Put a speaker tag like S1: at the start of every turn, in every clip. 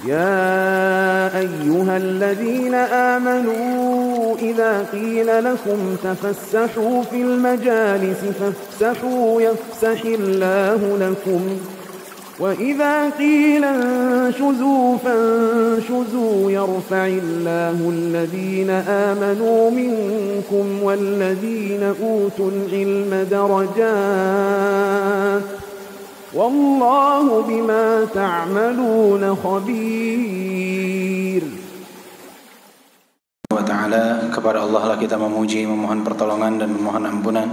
S1: يا أيها الذين آمنوا إذا قيل لكم تفسحوا في المجالس فافسحوا يفسح الله لكم وإذا قيل انشزوا فانشزوا يرفع الله الذين آمنوا منكم والذين أوتوا العلم درجات والله بما تعملون خبير.
S2: Wa ta'ala, kepada Allah lah kita memuji, memohon pertolongan dan memohon ampunan.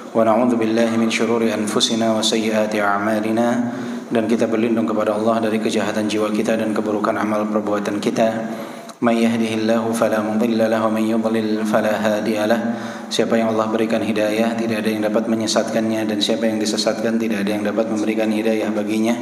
S2: Wa na'udzu billahi min syururi anfusina wa sayyiati a'malina, dan kita berlindung kepada Allah dari kejahatan jiwa kita dan keburukan amal perbuatan kita. May yahdihillahu fala mudilla lahu wa may yudlil fala hadiya lahu. Siapa yang Allah berikan hidayah, tidak ada yang dapat menyesatkannya, dan siapa yang disesatkan, tidak ada yang dapat memberikan hidayah baginya.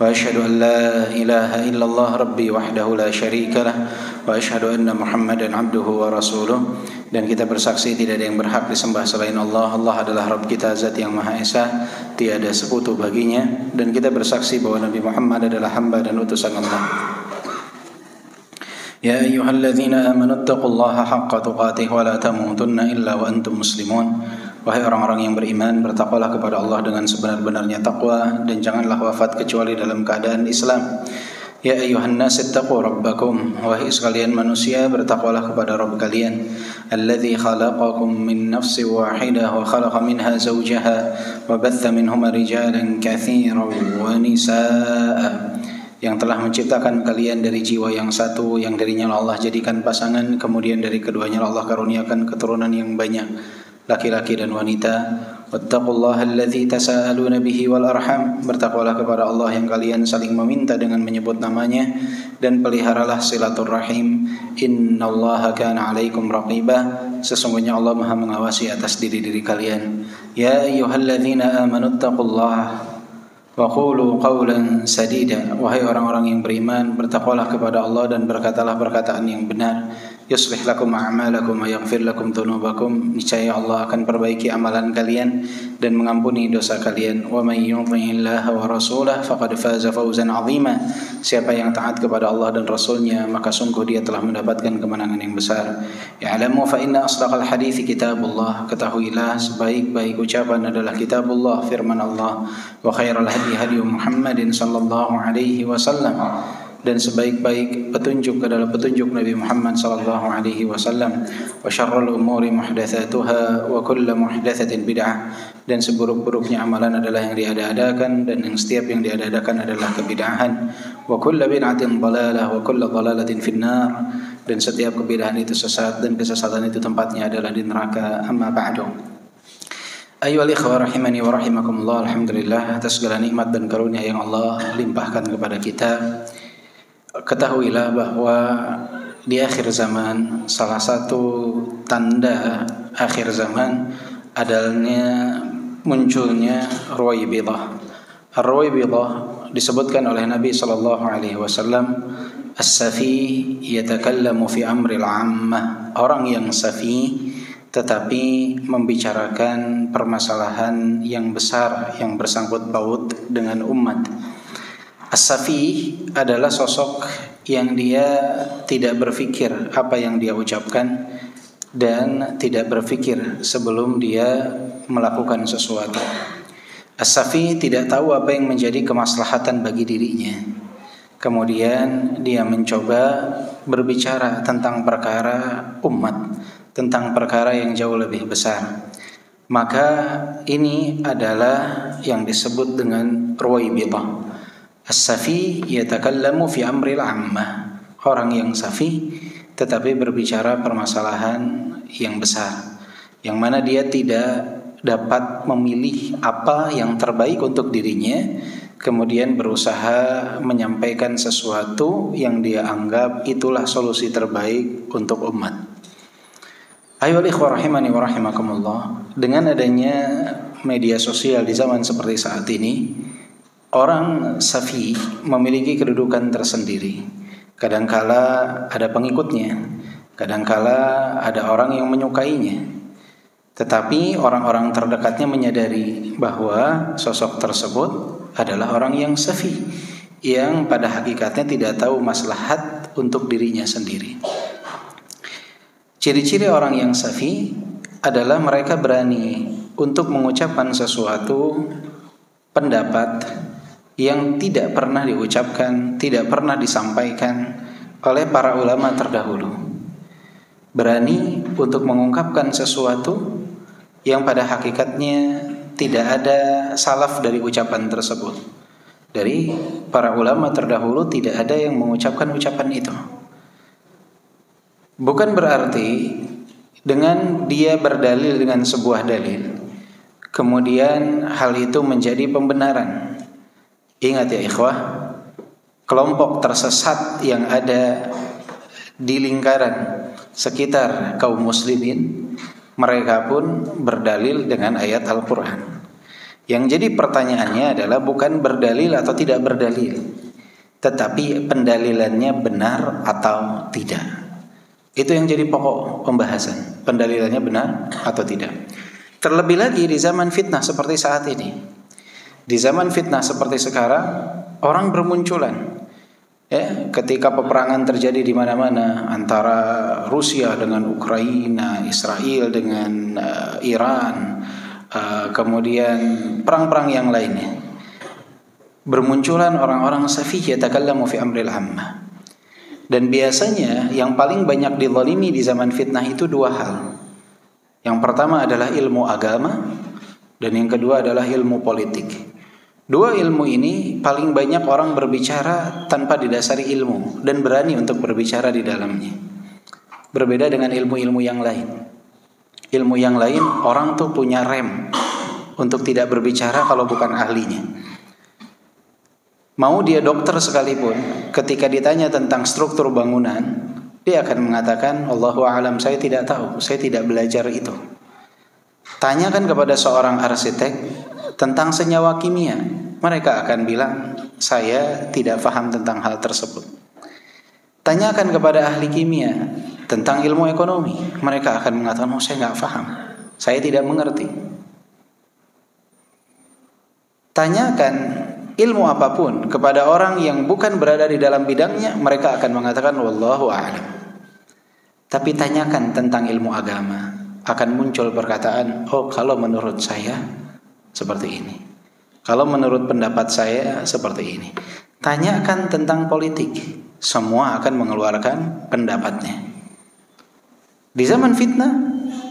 S2: Wa asyhadu an la ilaha illallah rabbi wahdahu la syarika lah, wa asyhadu anna Muhammadan abduhu wa rasuluh. Dan kita bersaksi tidak ada yang berhak disembah selain Allah. Allah adalah Rabb kita, zat yang Maha Esa, tiada sekutu baginya. Dan kita bersaksi bahwa Nabi Muhammad adalah hamba dan utusan Allah. Ya ayyuhalladzina amanu taqullaha haqqa tuqatih wa la tamutunna illa wa antum muslimun. Wahai orang-orang yang beriman, bertakwalah kepada Allah dengan sebenar-benarnya takwa, dan janganlah wafat kecuali dalam keadaan Islam. Ya ayyuhan nas ittaqu rabbakum. Wahai sekalian manusia, bertakwalah kepada Rabb kalian. Alladzi khalaqakum min nafsin wahidah wa khalaqa minha zawjaha wa batha minhuma rijalan katsiran wa nisaa'a. Yang telah menciptakan kalian dari jiwa yang satu, yang darinya Allah jadikan pasangan, kemudian dari keduanya Allah karuniakan keturunan yang banyak, laki-laki dan wanita. Wattaqullaha alladzi tasaaluna bihi wal arham. Bertakwalah kepada Allah yang kalian saling meminta dengan menyebut namanya, dan peliharalah silaturrahim. Innallaha kana 'alaikum raqiba. Sesungguhnya Allah Maha mengawasi atas diri-diri kalian. Ya ayyuhalladzina amanu taqullaha wa qulu qawlan sadida. Wahai orang-orang yang beriman, bertakwalah kepada Allah dan berkatalah perkataan yang benar. Yuslih lakum a'malakum wa yaghfir lakum dzunubakum. Niscaya Allah akan perbaiki amalan kalian dan mengampuni dosa kalian. Wa may yuti'illaha wa rasulahu faqad faza fawzan 'azima. Siapa yang taat kepada Allah dan Rasulnya, maka sungguh dia telah mendapatkan kemenangan yang besar. Ya'lamu fa inna asdaqal hadithi kitabullah. Ketahuilah sebaik-baik ucapan adalah kitabullah, firman Allah. Wa khairal hadi hadi Muhammadin sallallahu alaihi wasallam. Dan sebaik-baik petunjuk adalah petunjuk Nabi Muhammad sallallahu alaihi wasallam. Wa syarrul umuri muhdatsatuha wa kullu muhdatsatin bid'ah. Dan seburuk-buruknya amalan adalah yang diada-adakan, dan yang setiap yang diada-adakan adalah kebid'ahan. Wa kullu bid'atin dhalalah wa kullu dhalalatin finnar. Dan setiap kebid'ahan itu sesat, dan kesesatan itu tempatnya adalah di neraka. Amma ba'du. Ayyuhal ikhwah rahimani wa rahimakumullah. Alhamdulillah atas segala nikmat dan karunia yang Allah limpahkan kepada kita. Ketahuilah bahwa di akhir zaman, salah satu tanda akhir zaman adanya munculnya Ruwaibidah. Ar-Ruwaibidah disebutkan oleh Nabi sallallahu alaihi wasallam, as-safi yatakallamu fi amril 'ammah. Orang yang safi tetapi membicarakan permasalahan yang besar yang bersangkut paut dengan umat. As-safi adalah sosok yang dia tidak berpikir apa yang dia ucapkan dan tidak berpikir sebelum dia melakukan sesuatu. As-safi tidak tahu apa yang menjadi kemaslahatan bagi dirinya. Kemudian dia mencoba berbicara tentang perkara umat, tentang perkara yang jauh lebih besar. Maka ini adalah yang disebut dengan Ruwaibidah. As-safi yatakallamu fi amril 'ammah. Orang yang safi tetapi berbicara permasalahan yang besar, yang mana dia tidak dapat memilih apa yang terbaik untuk dirinya, kemudian berusaha menyampaikan sesuatu yang dia anggap itulah solusi terbaik untuk umat. Ayo ikhwah rahimani wa rahimakumullah. Dengan adanya media sosial di zaman seperti saat ini, orang safi memiliki kedudukan tersendiri. Kadangkala ada pengikutnya, kadangkala ada orang yang menyukainya. Tetapi orang-orang terdekatnya menyadari bahwa sosok tersebut adalah orang yang safi. yang pada hakikatnya tidak tahu maslahat untuk dirinya sendiri. Ciri-ciri orang yang safi adalah mereka berani untuk mengucapkan sesuatu pendapat yang tidak pernah diucapkan, tidak pernah disampaikan oleh para ulama terdahulu. Berani untuk mengungkapkan sesuatu yang pada hakikatnya tidak ada salaf dari ucapan tersebut. Dari para ulama terdahulu tidak ada yang mengucapkan ucapan itu. Bukan berarti dengan dia berdalil dengan sebuah dalil, kemudian hal itu menjadi pembenaran. Ingat ya ikhwah, kelompok tersesat yang ada di lingkaran sekitar kaum muslimin, mereka pun berdalil dengan ayat Al-Quran. Yang jadi pertanyaannya adalah bukan berdalil atau tidak berdalil, tetapi pendalilannya benar atau tidak. Itu yang jadi pokok pembahasan, pendalilannya benar atau tidak. Terlebih lagi di zaman fitnah seperti saat ini. Di zaman fitnah seperti sekarang, orang bermunculan. Ya, ketika peperangan terjadi di mana-mana antara Rusia dengan Ukraina, Israel dengan Iran, kemudian perang-perang yang lainnya, bermunculan orang-orang safih yatakallamu fi amril ammah. Dan biasanya yang paling banyak dizalimi di zaman fitnah itu dua hal. Yang pertama adalah ilmu agama, dan yang kedua adalah ilmu politik. Dua ilmu ini paling banyak orang berbicara tanpa didasari ilmu dan berani untuk berbicara di dalamnya. Berbeda dengan ilmu-ilmu yang lain. Ilmu yang lain orang tuh punya rem untuk tidak berbicara kalau bukan ahlinya. Mau dia dokter sekalipun, ketika ditanya tentang struktur bangunan, dia akan mengatakan, Allahu a'lam, saya tidak tahu, saya tidak belajar itu. Tanyakan kepada seorang arsitek tentang senyawa kimia, mereka akan bilang, saya tidak paham tentang hal tersebut. Tanyakan kepada ahli kimia tentang ilmu ekonomi, mereka akan mengatakan, oh saya nggak paham, saya tidak mengerti. Tanyakan ilmu apapun kepada orang yang bukan berada di dalam bidangnya, mereka akan mengatakan wallahu a'lam. Tapi tanyakan tentang ilmu agama, akan muncul perkataan, oh kalau menurut saya seperti ini, kalau menurut pendapat saya seperti ini. Tanyakan tentang politik, semua akan mengeluarkan pendapatnya. Di zaman fitnah,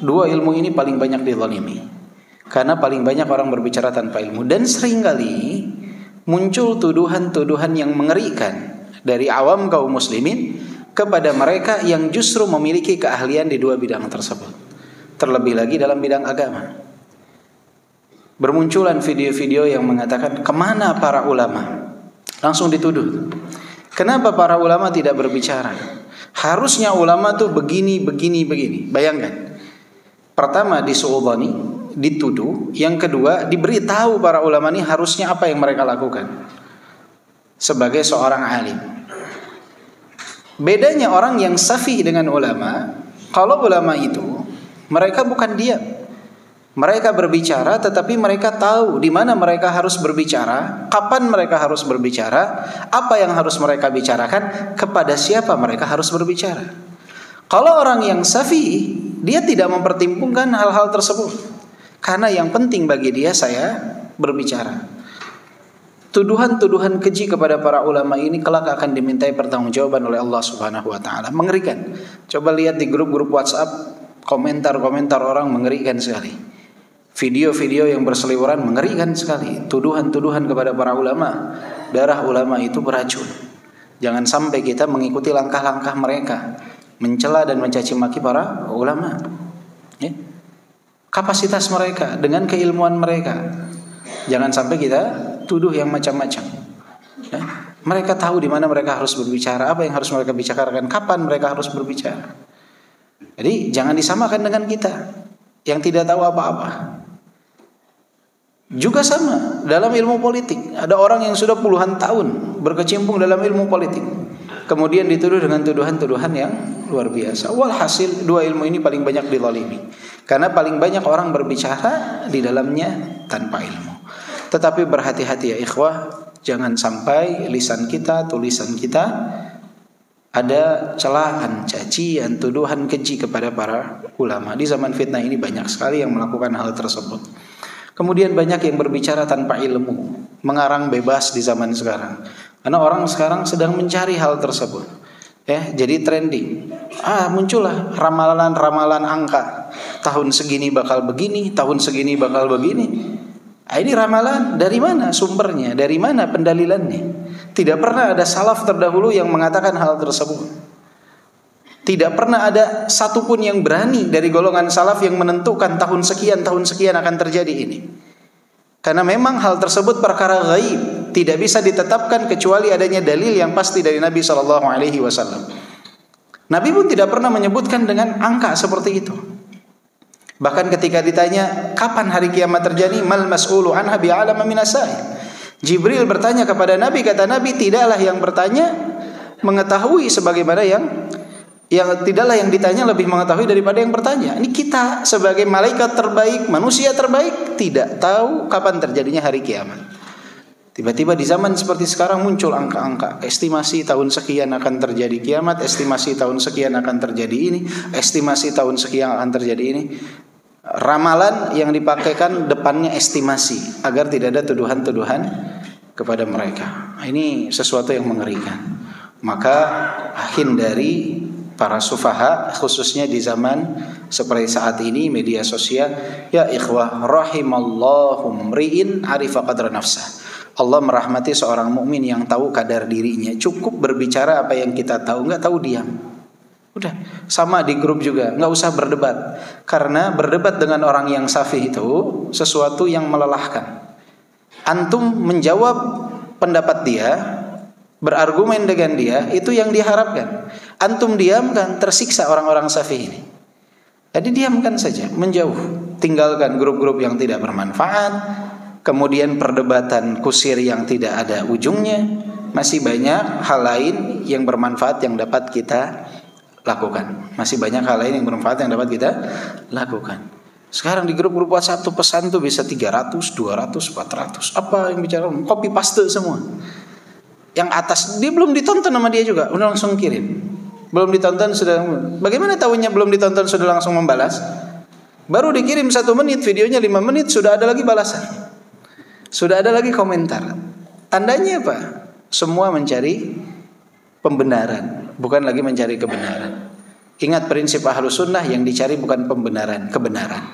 S2: dua ilmu ini paling banyak dizalimi, karena paling banyak orang berbicara tanpa ilmu. Dan seringkali muncul tuduhan-tuduhan yang mengerikan dari awam kaum muslimin kepada mereka yang justru memiliki keahlian di dua bidang tersebut. Terlebih lagi dalam bidang agama. Bermunculan video-video yang mengatakan, kemana para ulama? Langsung dituduh. Kenapa para ulama tidak berbicara? Harusnya ulama tuh begini. Bayangkan. Pertama disu'udhani, dituduh. Yang kedua diberitahu para ulama ini harusnya apa yang mereka lakukan sebagai seorang alim. Bedanya orang yang safih dengan ulama, kalau ulama itu mereka bukan diam, mereka berbicara, tetapi mereka tahu di mana mereka harus berbicara, kapan mereka harus berbicara, apa yang harus mereka bicarakan, kepada siapa mereka harus berbicara. Kalau orang yang safih, dia tidak mempertimbangkan hal-hal tersebut, karena yang penting bagi dia saya berbicara. Tuduhan-tuduhan keji kepada para ulama ini kelak akan dimintai pertanggungjawaban oleh Allah Subhanahu wa taala. Mengerikan. Coba lihat di grup-grup WhatsApp, komentar-komentar orang mengerikan sekali. Video-video yang berseliweran mengerikan sekali. Tuduhan-tuduhan kepada para ulama. Darah ulama itu beracun. Jangan sampai kita mengikuti langkah-langkah mereka, mencela dan mencaci maki para ulama. Ya. Kapasitas mereka dengan keilmuan mereka, jangan sampai kita tuduh yang macam-macam. Ya. Mereka tahu di mana mereka harus berbicara, apa yang harus mereka bicarakan, kapan mereka harus berbicara. Jadi jangan disamakan dengan kita yang tidak tahu apa-apa. Juga sama dalam ilmu politik. Ada orang yang sudah puluhan tahun berkecimpung dalam ilmu politik, kemudian dituduh dengan tuduhan-tuduhan yang luar biasa. Walhasil dua ilmu ini paling banyak dizalimi, karena paling banyak orang berbicara di dalamnya tanpa ilmu. Tetapi berhati-hati ya ikhwah, jangan sampai lisan kita, tulisan kita ada celaan, cacian, tuduhan keji kepada para ulama. Di zaman fitnah ini banyak sekali yang melakukan hal tersebut. Kemudian banyak yang berbicara tanpa ilmu, mengarang bebas di zaman sekarang. Karena orang sekarang sedang mencari hal tersebut. Jadi trending. Muncullah ramalan-ramalan angka. Tahun segini bakal begini, tahun segini bakal begini. Ini ramalan dari mana sumbernya? Dari mana pendalilannya? Tidak pernah ada salaf terdahulu yang mengatakan hal tersebut. Tidak pernah ada satupun yang berani dari golongan salaf yang menentukan tahun sekian akan terjadi ini. Karena memang hal tersebut perkara gaib, tidak bisa ditetapkan kecuali adanya dalil yang pasti dari Nabi SAW. Nabi pun tidak pernah menyebutkan dengan angka seperti itu. Bahkan ketika ditanya kapan hari kiamat terjadi, mal mas'ulu anha bi'alama minasai. Jibril bertanya kepada Nabi, kata Nabi, tidaklah yang bertanya mengetahui sebagaimana yang tidaklah yang ditanya lebih mengetahui daripada yang bertanya. Ini kita sebagai malaikat terbaik, manusia terbaik, tidak tahu kapan terjadinya hari kiamat. Tiba-tiba di zaman seperti sekarang muncul angka-angka, estimasi tahun sekian akan terjadi kiamat, estimasi tahun sekian akan terjadi ini, estimasi tahun sekian akan terjadi ini. Ramalan yang dipakaikan depannya estimasi agar tidak ada tuduhan-tuduhan kepada mereka. Ini sesuatu yang mengerikan. Maka hindari para sufaha, khususnya di zaman seperti saat ini, media sosial. Ya ikhwah, rahimallahu mri'in arifa qadra nafsah. Allah merahmati seorang mukmin yang tahu kadar dirinya. Cukup berbicara apa yang kita tahu, enggak tahu diam. Udah, sama di grup juga, nggak usah berdebat. Karena berdebat dengan orang yang safih itu sesuatu yang melelahkan. Antum menjawab pendapat dia, berargumen dengan dia, itu yang diharapkan. Antum diamkan, tersiksa orang-orang safih ini. Jadi diamkan saja, menjauh. Tinggalkan grup-grup yang tidak bermanfaat. Kemudian perdebatan kusir yang tidak ada ujungnya. Masih banyak hal lain yang bermanfaat yang dapat kita lakukan. Masih banyak hal lain yang bermanfaat yang dapat kita lakukan. Sekarang di grup-grup WhatsApp tuh pesan tuh bisa 300, 200, 400. Apa yang bicara? Copy paste semua. Yang atas dia belum ditonton sama dia juga, udah langsung kirim. Belum ditonton sudah. Bagaimana tahunya belum ditonton sudah langsung membalas? Baru dikirim 1 menit, videonya 5 menit sudah ada lagi balasan. Sudah ada lagi komentar. Tandanya apa? Semua mencari pembenaran, bukan lagi mencari kebenaran. Ingat prinsip Ahlus Sunnah, yang dicari bukan pembenaran, kebenaran.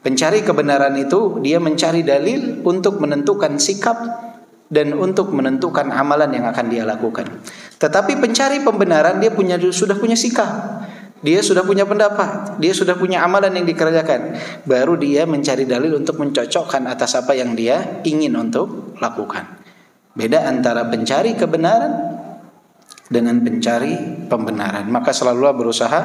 S2: Pencari kebenaran itu dia mencari dalil untuk menentukan sikap dan untuk menentukan amalan yang akan dia lakukan. Tetapi pencari pembenaran dia sudah punya sikap, dia sudah punya pendapat, dia sudah punya amalan yang dikerjakan. Baru dia mencari dalil untuk mencocokkan atas apa yang dia ingin untuk lakukan. Beda antara pencari kebenaran dengan pencari pembenaran. Maka selalulah berusaha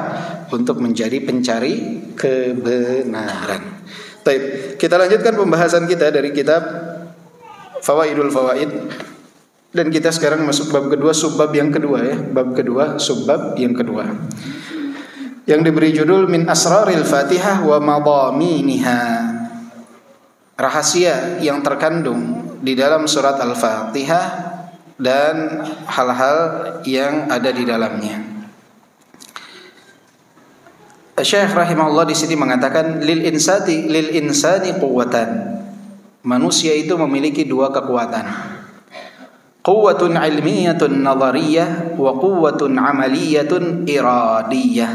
S2: untuk menjadi pencari kebenaran. Baik, kita lanjutkan pembahasan kita dari kitab Fawaidul Fawaid. Dan kita sekarang masuk bab kedua, subbab yang kedua ya. Bab kedua, subbab yang kedua, yang diberi judul Min Asraril Fatihah wa Madhaminiha. Rahasia yang terkandung di dalam surat Al-Fatihah dan hal-hal yang ada di dalamnya. Syekh rahimahullah di sini mengatakan lil insani quwwatan. Manusia itu memiliki 2 kekuatan. Quwwatun ilmiyatun nadhariyah wa quwwatun amaliyatun iradiyah.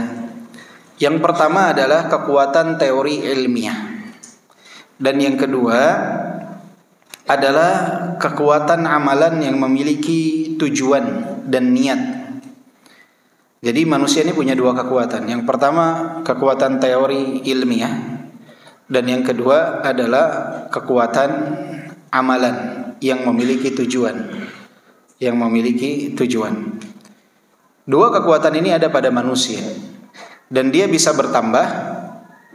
S2: Yang pertama adalah kekuatan teori ilmiah. Dan yang kedua adalah kekuatan amalan yang memiliki tujuan dan niat. Jadi manusia ini punya 2 kekuatan. Yang pertama kekuatan teori ilmiah, dan yang kedua adalah kekuatan amalan yang memiliki tujuan. Yang memiliki tujuan. 2 kekuatan ini ada pada manusia, dan dia bisa bertambah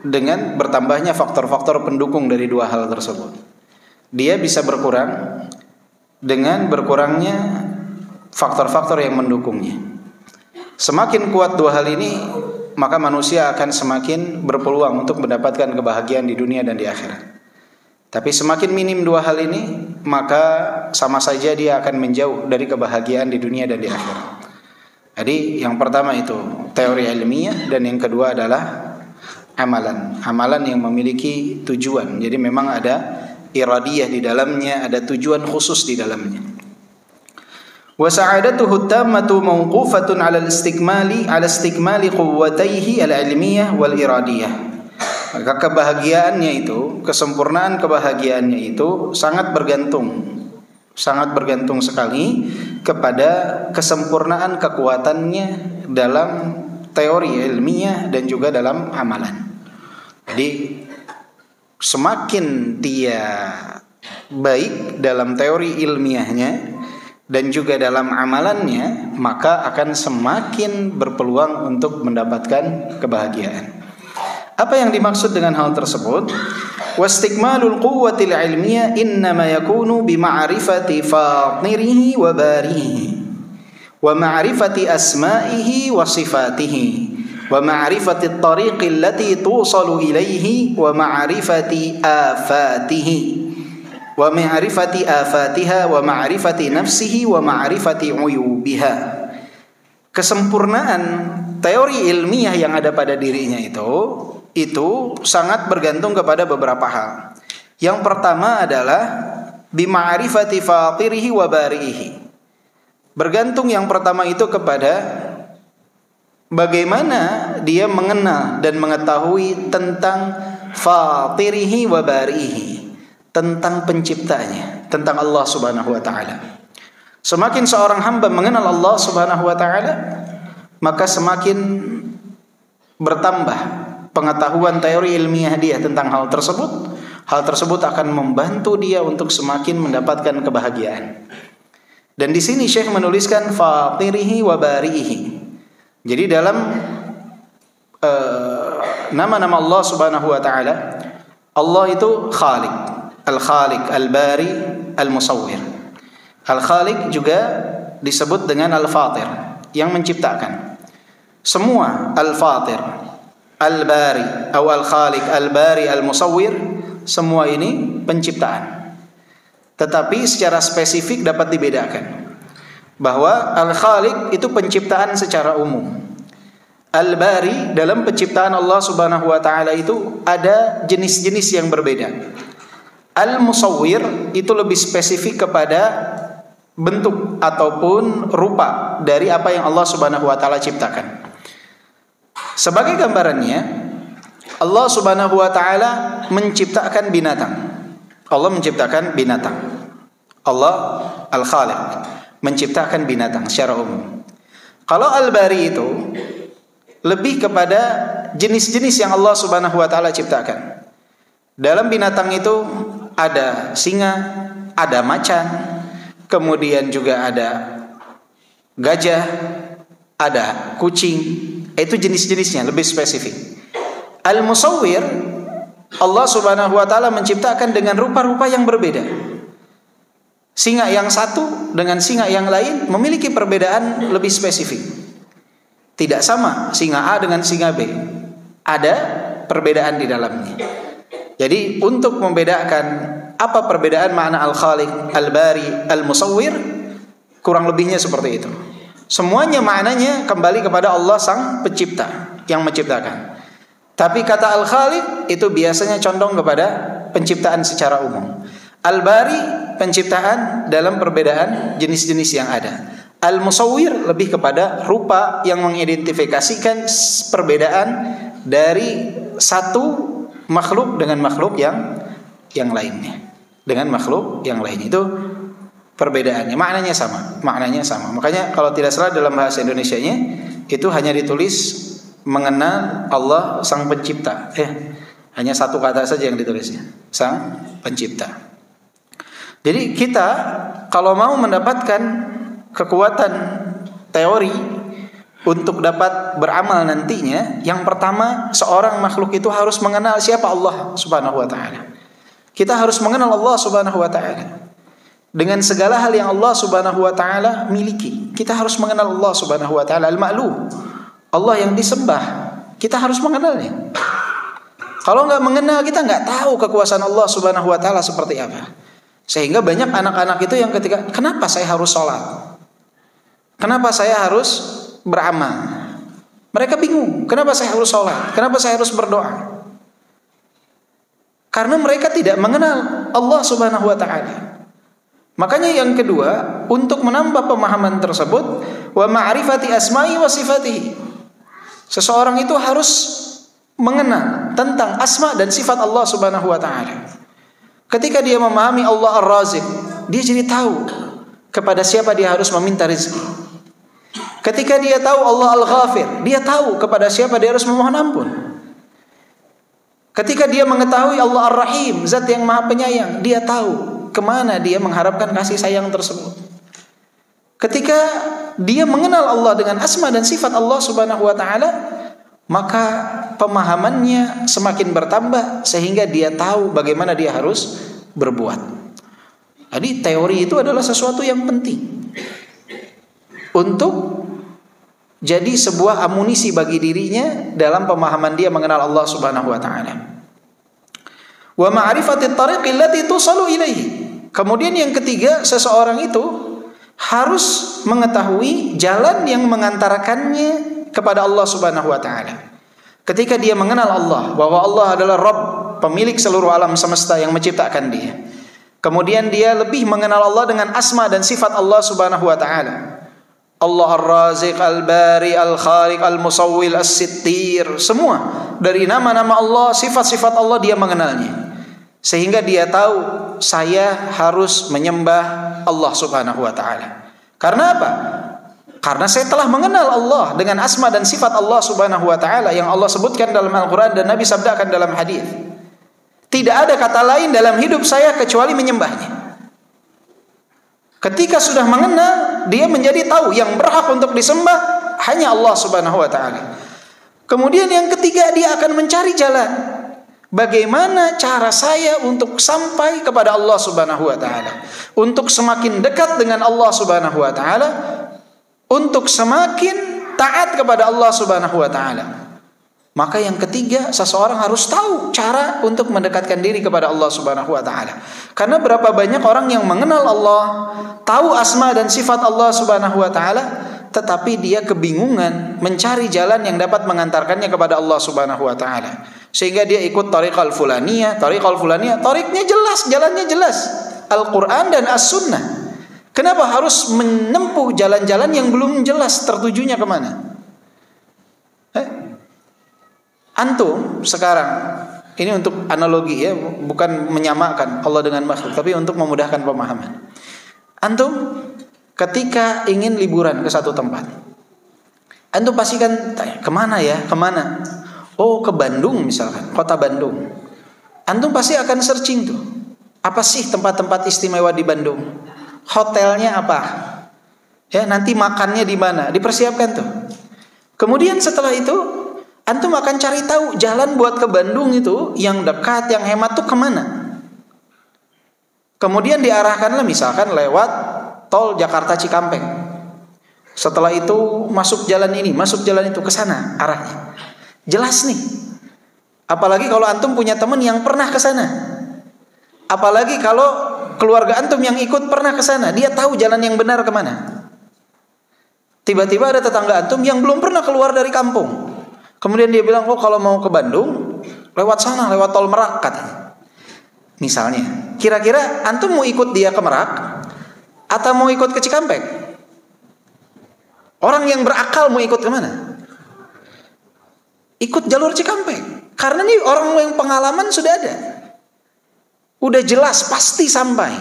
S2: dengan bertambahnya faktor-faktor pendukung dari 2 hal tersebut. Dia bisa berkurang dengan berkurangnya faktor-faktor yang mendukungnya. Semakin kuat 2 hal ini, maka manusia akan semakin berpeluang untuk mendapatkan kebahagiaan di dunia dan di akhirat. Tapi semakin minim dua hal ini, maka sama saja dia akan menjauh dari kebahagiaan di dunia dan di akhirat. Jadi yang pertama itu teori ilmiah, dan yang kedua adalah amalan yang memiliki tujuan. Jadi memang ada iradiyah di dalamnya, ada tujuan khusus di dalamnya. Wa sa'adatuhu tammatu mawqufatun 'ala istikmali quwwatayhi al-ilmiyah wal iradiyah. Maka kebahagiaannya itu, kesempurnaan kebahagiaannya itu sangat bergantung sekali kepada kesempurnaan kekuatannya dalam teori ilmiah dan juga dalam amalan. Jadi semakin dia baik dalam teori ilmiahnya dan juga dalam amalannya, maka akan semakin berpeluang untuk mendapatkan kebahagiaan. Apa yang dimaksud dengan hal tersebut? Wastikmalul quwwatil ilmiyah innama yakunu bima'rifati fatirihi wa barihi wa ma'rifati asma'ihi wa sifatihi wa ma'rifati at-tariqi allati tusalu ilayhi wa ma'rifati afatihi wa ma'rifati afatiha wa ma'rifati nafsihi wa ma'rifati uyubiha. Kesempurnaan teori ilmiah yang ada pada dirinya itu sangat bergantung kepada beberapa hal. Yang pertama adalah bima'rifati fatirihi wa barihi. Bergantung yang pertama itu kepada bagaimana dia mengenal dan mengetahui tentang fatirihi wa barihi, tentang penciptanya, tentang Allah Subhanahu wa taala. Semakin seorang hamba mengenal Allah Subhanahu wa taala, maka semakin bertambah pengetahuan teori ilmiah dia tentang hal tersebut. Hal tersebut akan membantu dia untuk semakin mendapatkan kebahagiaan. Dan di sini Syekh menuliskan fatirihi wa barihi. Jadi dalam nama-nama Allah Subhanahu wa taala, Allah itu Khaliq, Al-Khaliq, Al-Bari, Al-Musawwir. Al-Khaliq juga disebut dengan Al-Fatir, yang menciptakan. Semua Al-Fatir, Al-Bari atau Al-Khaliq, Al-Bari, Al-Musawwir, semua ini penciptaan. Tetapi secara spesifik dapat dibedakan bahwa Al-Khaliq itu penciptaan secara umum. Al-Bari dalam penciptaan Allah Subhanahu wa taala itu ada jenis-jenis yang berbeda. Al-Musawwir itu lebih spesifik kepada bentuk ataupun rupa dari apa yang Allah Subhanahu wa taala ciptakan. Sebagai gambarannya, Allah Subhanahu wa taala menciptakan binatang. Allah menciptakan binatang. Allah Al-Khaliq menciptakan binatang secara umum. Kalau Al-Bari itu lebih kepada jenis-jenis yang Allah Subhanahu wa taala ciptakan. Dalam binatang itu ada singa, ada macan, kemudian juga ada gajah, ada kucing. Itu jenis-jenisnya lebih spesifik. Al-Musawwir, Allah Subhanahu wa taala menciptakan dengan rupa-rupa yang berbeda. Singa yang satu dengan singa yang lain memiliki perbedaan lebih spesifik. Tidak sama singa A dengan singa B. Ada perbedaan di dalamnya. Jadi untuk membedakan apa perbedaan makna Al-Khaliq, Al-Bari, Al-Musawwir, kurang lebihnya seperti itu. Semuanya maknanya kembali kepada Allah Sang Pencipta yang menciptakan. Tapi kata Al-Khaliq itu biasanya condong kepada penciptaan secara umum. Al-Bari penciptaan dalam perbedaan jenis-jenis yang ada. Al-Musawwir lebih kepada rupa yang mengidentifikasikan perbedaan dari satu makhluk dengan makhluk yang lainnya. Dengan makhluk yang lain itu perbedaannya, maknanya sama. Makanya kalau tidak salah dalam bahasa Indonesianya itu hanya ditulis mengenal Allah Sang Pencipta. Hanya satu kata saja yang ditulisnya, Sang Pencipta. Jadi kita kalau mau mendapatkan kekuatan teori untuk dapat beramal nantinya, yang pertama seorang makhluk itu harus mengenal siapa Allah Subhanahu wa taala. Kita harus mengenal Allah Subhanahu wa taala. Dengan segala hal yang Allah Subhanahu wa taala miliki, kita harus mengenal Allah Subhanahu wa taala, al-ma'luh. Allah yang disembah, kita harus mengenalnya. Kalau nggak mengenal, kita nggak tahu kekuasaan Allah Subhanahu wa taala seperti apa. Sehingga banyak anak-anak itu yang ketika, kenapa saya harus sholat? Kenapa saya harus beramal? Mereka bingung, kenapa saya harus sholat? Kenapa saya harus berdoa? Karena mereka tidak mengenal Allah Subhanahu wa taala. Makanya yang kedua, untuk menambah pemahaman tersebut, wa ma'rifati asma'i wa sifatihi. Seseorang itu harus mengenal tentang asma dan sifat Allah Subhanahu wa taala. Ketika dia memahami Allah Ar-Razik, dia jadi tahu kepada siapa dia harus meminta rezeki. Ketika dia tahu Allah Al-Ghafir, dia tahu kepada siapa dia harus memohon ampun. Ketika dia mengetahui Allah Ar-Rahim, zat yang maha penyayang, dia tahu kemana dia mengharapkan kasih sayang tersebut. Ketika dia mengenal Allah dengan asma dan sifat Allah Subhanahu wa taala, maka pemahamannya semakin bertambah sehingga dia tahu bagaimana dia harus berbuat. Jadi teori itu adalah sesuatu yang penting untuk jadi sebuah amunisi bagi dirinya dalam pemahaman dia mengenal Allah Subhanahu wa taala. Wa ma'rifatit tariqi allati tusalu ilaihi. Kemudian yang ketiga, seseorang itu harus mengetahui jalan yang mengantarkannya kepada Allah Subhanahu wa taala. Ketika dia mengenal Allah, bahwa Allah adalah Rabb, pemilik seluruh alam semesta yang menciptakan dia. Kemudian dia lebih mengenal Allah dengan asma dan sifat Allah Subhanahu wa taala. Allah Ar-Razik, Al-Bari, Al-Khaliq, Al-Musawwil, As-Sittir, semua dari nama-nama Allah, sifat-sifat Allah dia mengenalnya. Sehingga dia tahu saya harus menyembah Allah Subhanahu wa taala. Karena apa? Karena saya telah mengenal Allah dengan asma dan sifat Allah Subhanahu wa taala yang Allah sebutkan dalam Al-Qur'an dan Nabi sabdakan dalam hadis. Tidak ada kata lain dalam hidup saya kecuali menyembahnya. Ketika sudah mengenal, dia menjadi tahu yang berhak untuk disembah hanya Allah Subhanahu wa taala. Kemudian yang ketiga, dia akan mencari jalan. Bagaimana cara saya untuk sampai kepada Allah Subhanahu wa taala? Untuk semakin dekat dengan Allah Subhanahu wa taala, untuk semakin taat kepada Allah Subhanahu wa taala. Maka yang ketiga, seseorang harus tahu cara untuk mendekatkan diri kepada Allah Subhanahu wa taala. Karena berapa banyak orang yang mengenal Allah, tahu asma dan sifat Allah Subhanahu wa taala, tetapi dia kebingungan mencari jalan yang dapat mengantarkannya kepada Allah Subhanahu wa taala. Sehingga dia ikut tariqal fulaniyah, tariknya jelas, jalannya jelas. Al-Qur'an dan As-Sunnah. Kenapa harus menempuh jalan-jalan yang belum jelas tertujunya kemana? Antum sekarang, ini untuk analogi ya, bukan menyamakan Allah dengan makhluk, tapi untuk memudahkan pemahaman. Antum ketika ingin liburan ke satu tempat, antum pasti kan tanya, kemana ya, kemana? Oh, ke Bandung misalkan, kota Bandung. Antum pasti akan searching tuh, apa sih tempat-tempat istimewa di Bandung? Hotelnya apa? Ya, nanti makannya di mana? Dipersiapkan tuh. Kemudian setelah itu, antum akan cari tahu jalan buat ke Bandung itu yang dekat, yang hemat tuh kemana. Kemudian diarahkanlah misalkan lewat tol Jakarta Cikampek. Setelah itu masuk jalan ini, masuk jalan itu, ke sana arahnya. Jelas nih. Apalagi kalau antum punya teman yang pernah ke sana. Apalagi kalau keluarga antum yang ikut pernah ke sana, dia tahu jalan yang benar kemana. Tiba-tiba ada tetangga antum yang belum pernah keluar dari kampung. Kemudian dia bilang, oh kalau mau ke Bandung, lewat sana, lewat tol Merak katanya. Misalnya, kira-kira antum mau ikut dia ke Merak atau mau ikut ke Cikampek? Orang yang berakal mau ikut kemana? Ikut jalur Cikampek. Karena ini orang yang pengalaman sudah ada. Udah jelas, pasti sampai.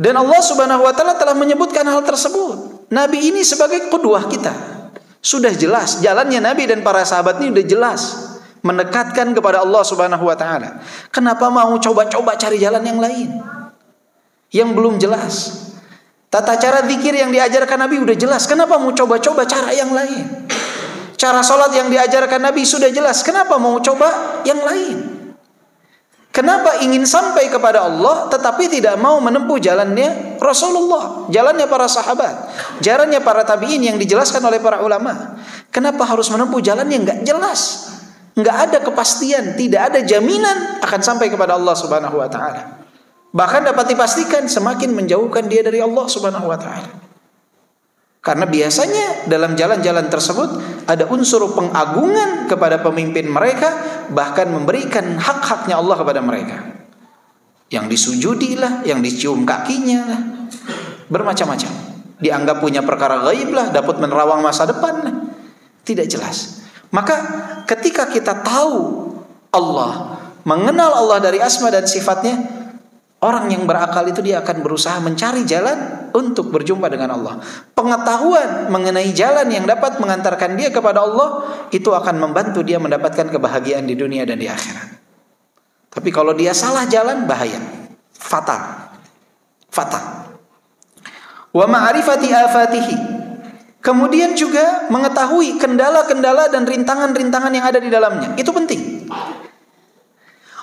S2: Dan Allah Subhanahu wa taala telah menyebutkan hal tersebut. Nabi ini sebagai qudwah kita. Sudah jelas jalannya Nabi dan para sahabat ini udah jelas mendekatkan kepada Allah Subhanahu wa taala. Kenapa mau coba-coba cari jalan yang lain? Yang belum jelas. Tata cara zikir yang diajarkan Nabi udah jelas. Kenapa mau coba-coba cara yang lain? Cara sholat yang diajarkan Nabi sudah jelas. Kenapa mau coba yang lain? Kenapa ingin sampai kepada Allah tetapi tidak mau menempuh jalannya Rasulullah, jalannya para sahabat, jalannya para tabi'in yang dijelaskan oleh para ulama? Kenapa harus menempuh jalan yang gak jelas? Nggak ada kepastian, tidak ada jaminan akan sampai kepada Allah Subhanahu wa taala. Bahkan dapat dipastikan semakin menjauhkan dia dari Allah Subhanahu wa taala. Karena biasanya dalam jalan-jalan tersebut ada unsur pengagungan kepada pemimpin mereka, bahkan memberikan hak-haknya Allah kepada mereka. Yang disujudi lah, yang dicium kakinya lah, bermacam-macam. Dianggap punya perkara gaib lah, dapat menerawang masa depan lah. Tidak jelas. Maka ketika kita tahu Allah, mengenal Allah dari asma dan sifatnya, orang yang berakal itu dia akan berusaha mencari jalan untuk berjumpa dengan Allah. Pengetahuan mengenai jalan yang dapat mengantarkan dia kepada Allah, itu akan membantu dia mendapatkan kebahagiaan di dunia dan di akhirat. Tapi kalau dia salah jalan, bahaya, fatal. Wa ma'rifati afatihi. Kemudian juga mengetahui kendala-kendala dan rintangan-rintangan yang ada di dalamnya. Itu penting.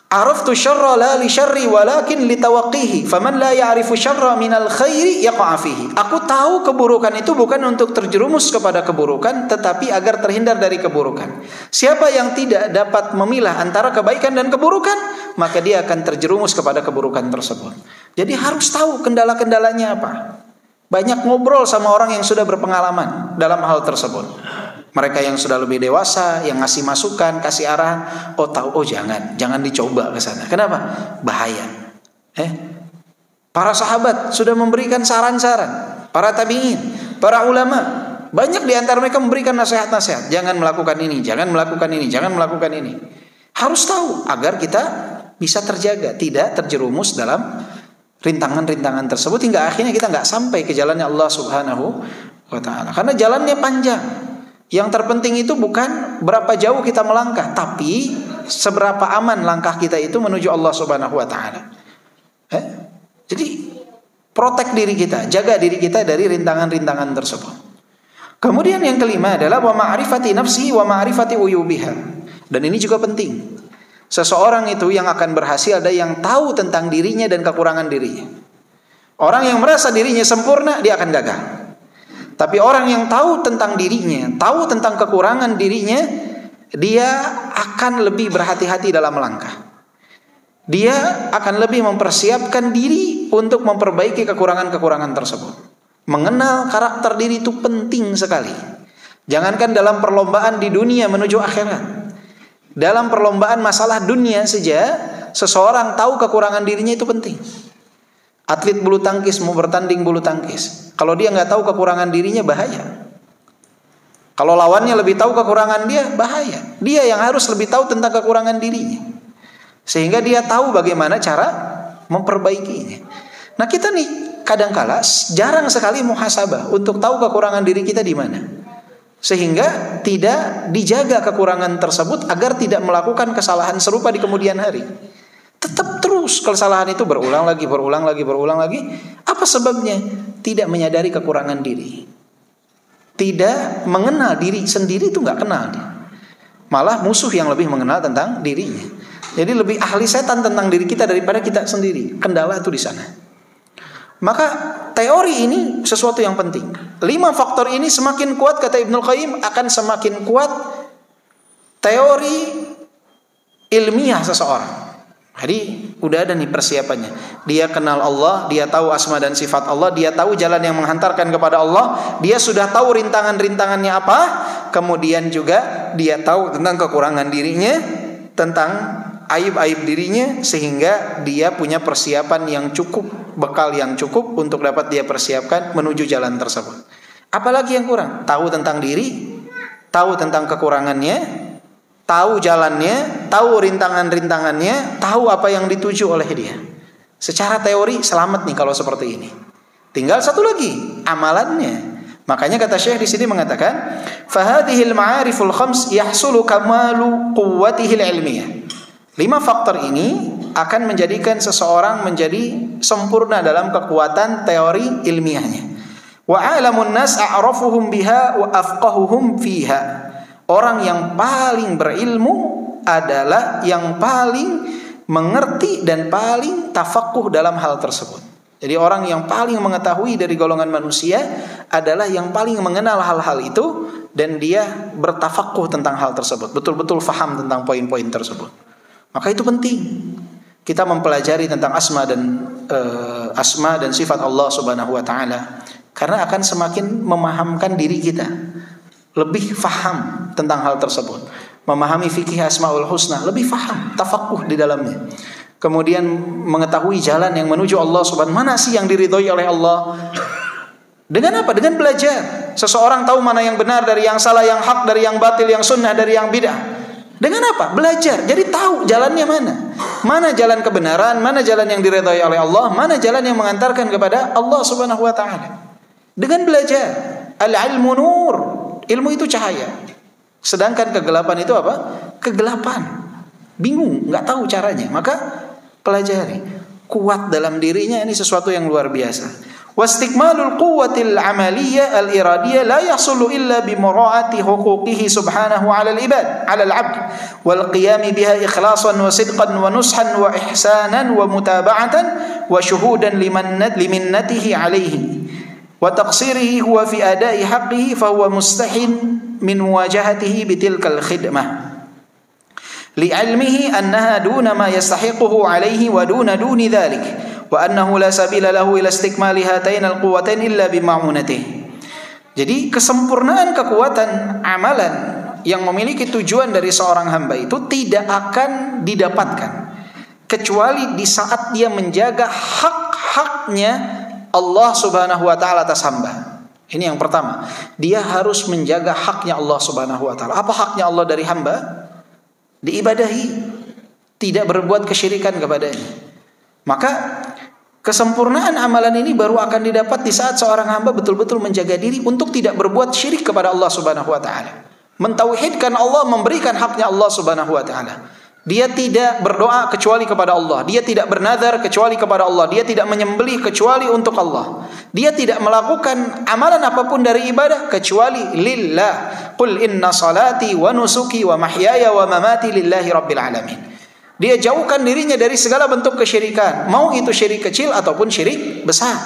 S2: Araftu syarra la li syarri walakin li tawaqqihi. Faman la ya'rifu syarra minal khairi yaqa'a fihi. Aku tahu keburukan itu bukan untuk terjerumus kepada keburukan, tetapi agar terhindar dari keburukan. Siapa yang tidak dapat memilah antara kebaikan dan keburukan, maka dia akan terjerumus kepada keburukan tersebut. Jadi harus tahu kendala-kendalanya apa. Banyak ngobrol sama orang yang sudah berpengalaman dalam hal tersebut. Mereka yang sudah lebih dewasa, yang ngasih masukan, kasih arahan. Oh tahu, oh jangan dicoba ke sana. Kenapa? Bahaya. Para sahabat sudah memberikan saran-saran. Para tabi'in, para ulama, banyak di antara mereka memberikan nasihat-nasihat. Jangan melakukan ini, jangan melakukan ini, jangan melakukan ini. Harus tahu agar kita bisa terjaga, tidak terjerumus dalam rintangan-rintangan tersebut hingga akhirnya kita nggak sampai ke jalannya Allah Subhanahu wa taala. Karena jalannya panjang. Yang terpenting itu bukan berapa jauh kita melangkah, tapi seberapa aman langkah kita itu menuju Allah Subhanahu wa taala. Jadi protek diri kita, jaga diri kita dari rintangan-rintangan tersebut. Kemudian yang kelima adalah wa ma'rifati nafsi wa ma'rifati uyubiha. Dan ini juga penting. Seseorang itu yang akan berhasil ada yang tahu tentang dirinya dan kekurangan dirinya. Orang yang merasa dirinya sempurna, dia akan gagal. Tapi orang yang tahu tentang dirinya, tahu tentang kekurangan dirinya, dia akan lebih berhati-hati dalam melangkah. Dia akan lebih mempersiapkan diri untuk memperbaiki kekurangan-kekurangan tersebut. Mengenal karakter diri itu penting sekali. Jangankan dalam perlombaan di dunia menuju akhirat. Dalam perlombaan masalah dunia saja, seseorang tahu kekurangan dirinya itu penting. Atlet bulu tangkis mau bertanding bulu tangkis, kalau dia nggak tahu kekurangan dirinya, bahaya. Kalau lawannya lebih tahu kekurangan dia, bahaya. Dia yang harus lebih tahu tentang kekurangan dirinya, sehingga dia tahu bagaimana cara memperbaikinya. Nah kita nih kadangkala jarang sekali muhasabah untuk tahu kekurangan diri kita di mana. Sehingga tidak dijaga kekurangan tersebut agar tidak melakukan kesalahan serupa di kemudian hari. Tetap terus kesalahan itu berulang lagi. Apa sebabnya? Tidak menyadari kekurangan diri. Tidak mengenal diri sendiri, itu nggak kenal dia. Malah musuh yang lebih mengenal tentang dirinya. Jadi lebih ahli setan tentang diri kita daripada kita sendiri. Kendala itu di sana. Maka teori ini sesuatu yang penting. 5 faktor ini semakin kuat, kata Ibnul Qayyim, akan semakin kuat teori ilmiah seseorang. Jadi udah ada nih persiapannya. Dia kenal Allah, dia tahu asma dan sifat Allah, dia tahu jalan yang menghantarkan kepada Allah, dia sudah tahu rintangan-rintangannya apa, kemudian juga dia tahu tentang kekurangan dirinya, tentang aib-aib dirinya, sehingga dia punya persiapan yang cukup, bekal yang cukup untuk dapat dia persiapkan menuju jalan tersebut. Apalagi yang kurang? Tahu tentang diri, tahu tentang kekurangannya, tahu jalannya, tahu rintangan-rintangannya, tahu apa yang dituju oleh dia. Secara teori selamat nih kalau seperti ini. Tinggal satu lagi, amalannya. Makanya kata Syekh di sini mengatakan, "Fahadhil ma'ariful khams yahsulu kamalu quwwatihil ilmiyah." 5 faktor ini akan menjadikan seseorang menjadi sempurna dalam kekuatan teori ilmiahnya. Wa 'alamun nas a'rafuhum biha wa afqahuhum fiha. Orang yang paling berilmu adalah yang paling mengerti dan paling tafakuh dalam hal tersebut. Jadi orang yang paling mengetahui dari golongan manusia adalah yang paling mengenal hal-hal itu dan dia bertafakuh tentang hal tersebut, betul-betul faham tentang poin-poin tersebut. Maka itu penting kita mempelajari tentang asma dan sifat Allah Subhanahu wa taala, karena akan semakin memahamkan diri kita, lebih faham tentang hal tersebut. Memahami fikih Asmaul Husna, lebih faham, tafakuh di dalamnya. Kemudian mengetahui jalan yang menuju Allah Subhanahu, mana sih yang diridhoi oleh Allah. Dengan apa? Dengan belajar. Seseorang tahu mana yang benar dari yang salah, yang hak dari yang batil, yang sunnah dari yang bid'ah. Dengan apa? Belajar. Jadi tahu jalannya mana. Mana jalan kebenaran, mana jalan yang diridhai oleh Allah, mana jalan yang mengantarkan kepada Allah Subhanahu wa taala. Dengan belajar. Al-ilmu nur. Ilmu itu cahaya. Sedangkan kegelapan itu apa? Kegelapan. Bingung, enggak tahu caranya. Maka pelajari. Kuat dalam dirinya, ini sesuatu yang luar biasa. Wastikmalul quwwatil amaliyah al-iradiyah la yahsulu illa bi mura'ati huquqihi subhanahu 'ala al-ibad, 'ala al-'abd wal qiyam biha ikhlasan wa sidqan wa nushan wa ihsanan wa mutaba'atan wa syuhudan liminnatihi 'alaihi wa taqsirihi huwa fi ada'i haqqihi fa huwa mustahin min muwajahatihi bitilkal khidmah li'ilmihi annaha duna ma yastahiquhu 'alaihi wa duna duni dhalik wa annahu la sabila lahu ila istikmali hatain alquwatain illa bima'unatihi. Jadi kesempurnaan kekuatan amalan yang memiliki tujuan dari seorang hamba itu tidak akan didapatkan kecuali di saat dia menjaga hak-haknya Allah Subhanahu wa taala atas hamba. Ini yang pertama, dia harus menjaga haknya Allah Subhanahu wa taala. Apa haknya Allah dari hamba? Diibadahi, tidak berbuat kesyirikan kepadanya. Maka kesempurnaan amalan ini baru akan didapat di saat seorang hamba betul-betul menjaga diri untuk tidak berbuat syirik kepada Allah Subhanahu wa taala. Mentauhidkan Allah, memberikan haknya Allah Subhanahu wa taala. Dia tidak berdoa kecuali kepada Allah, dia tidak bernazar kecuali kepada Allah, dia tidak menyembelih kecuali untuk Allah. Dia tidak melakukan amalan apapun dari ibadah kecuali lillah. Qul inna salati wa nusuki wa mahyaya wa mamati lillahi rabbil alamin. Dia jauhkan dirinya dari segala bentuk kesyirikan, mau itu syirik kecil ataupun syirik besar.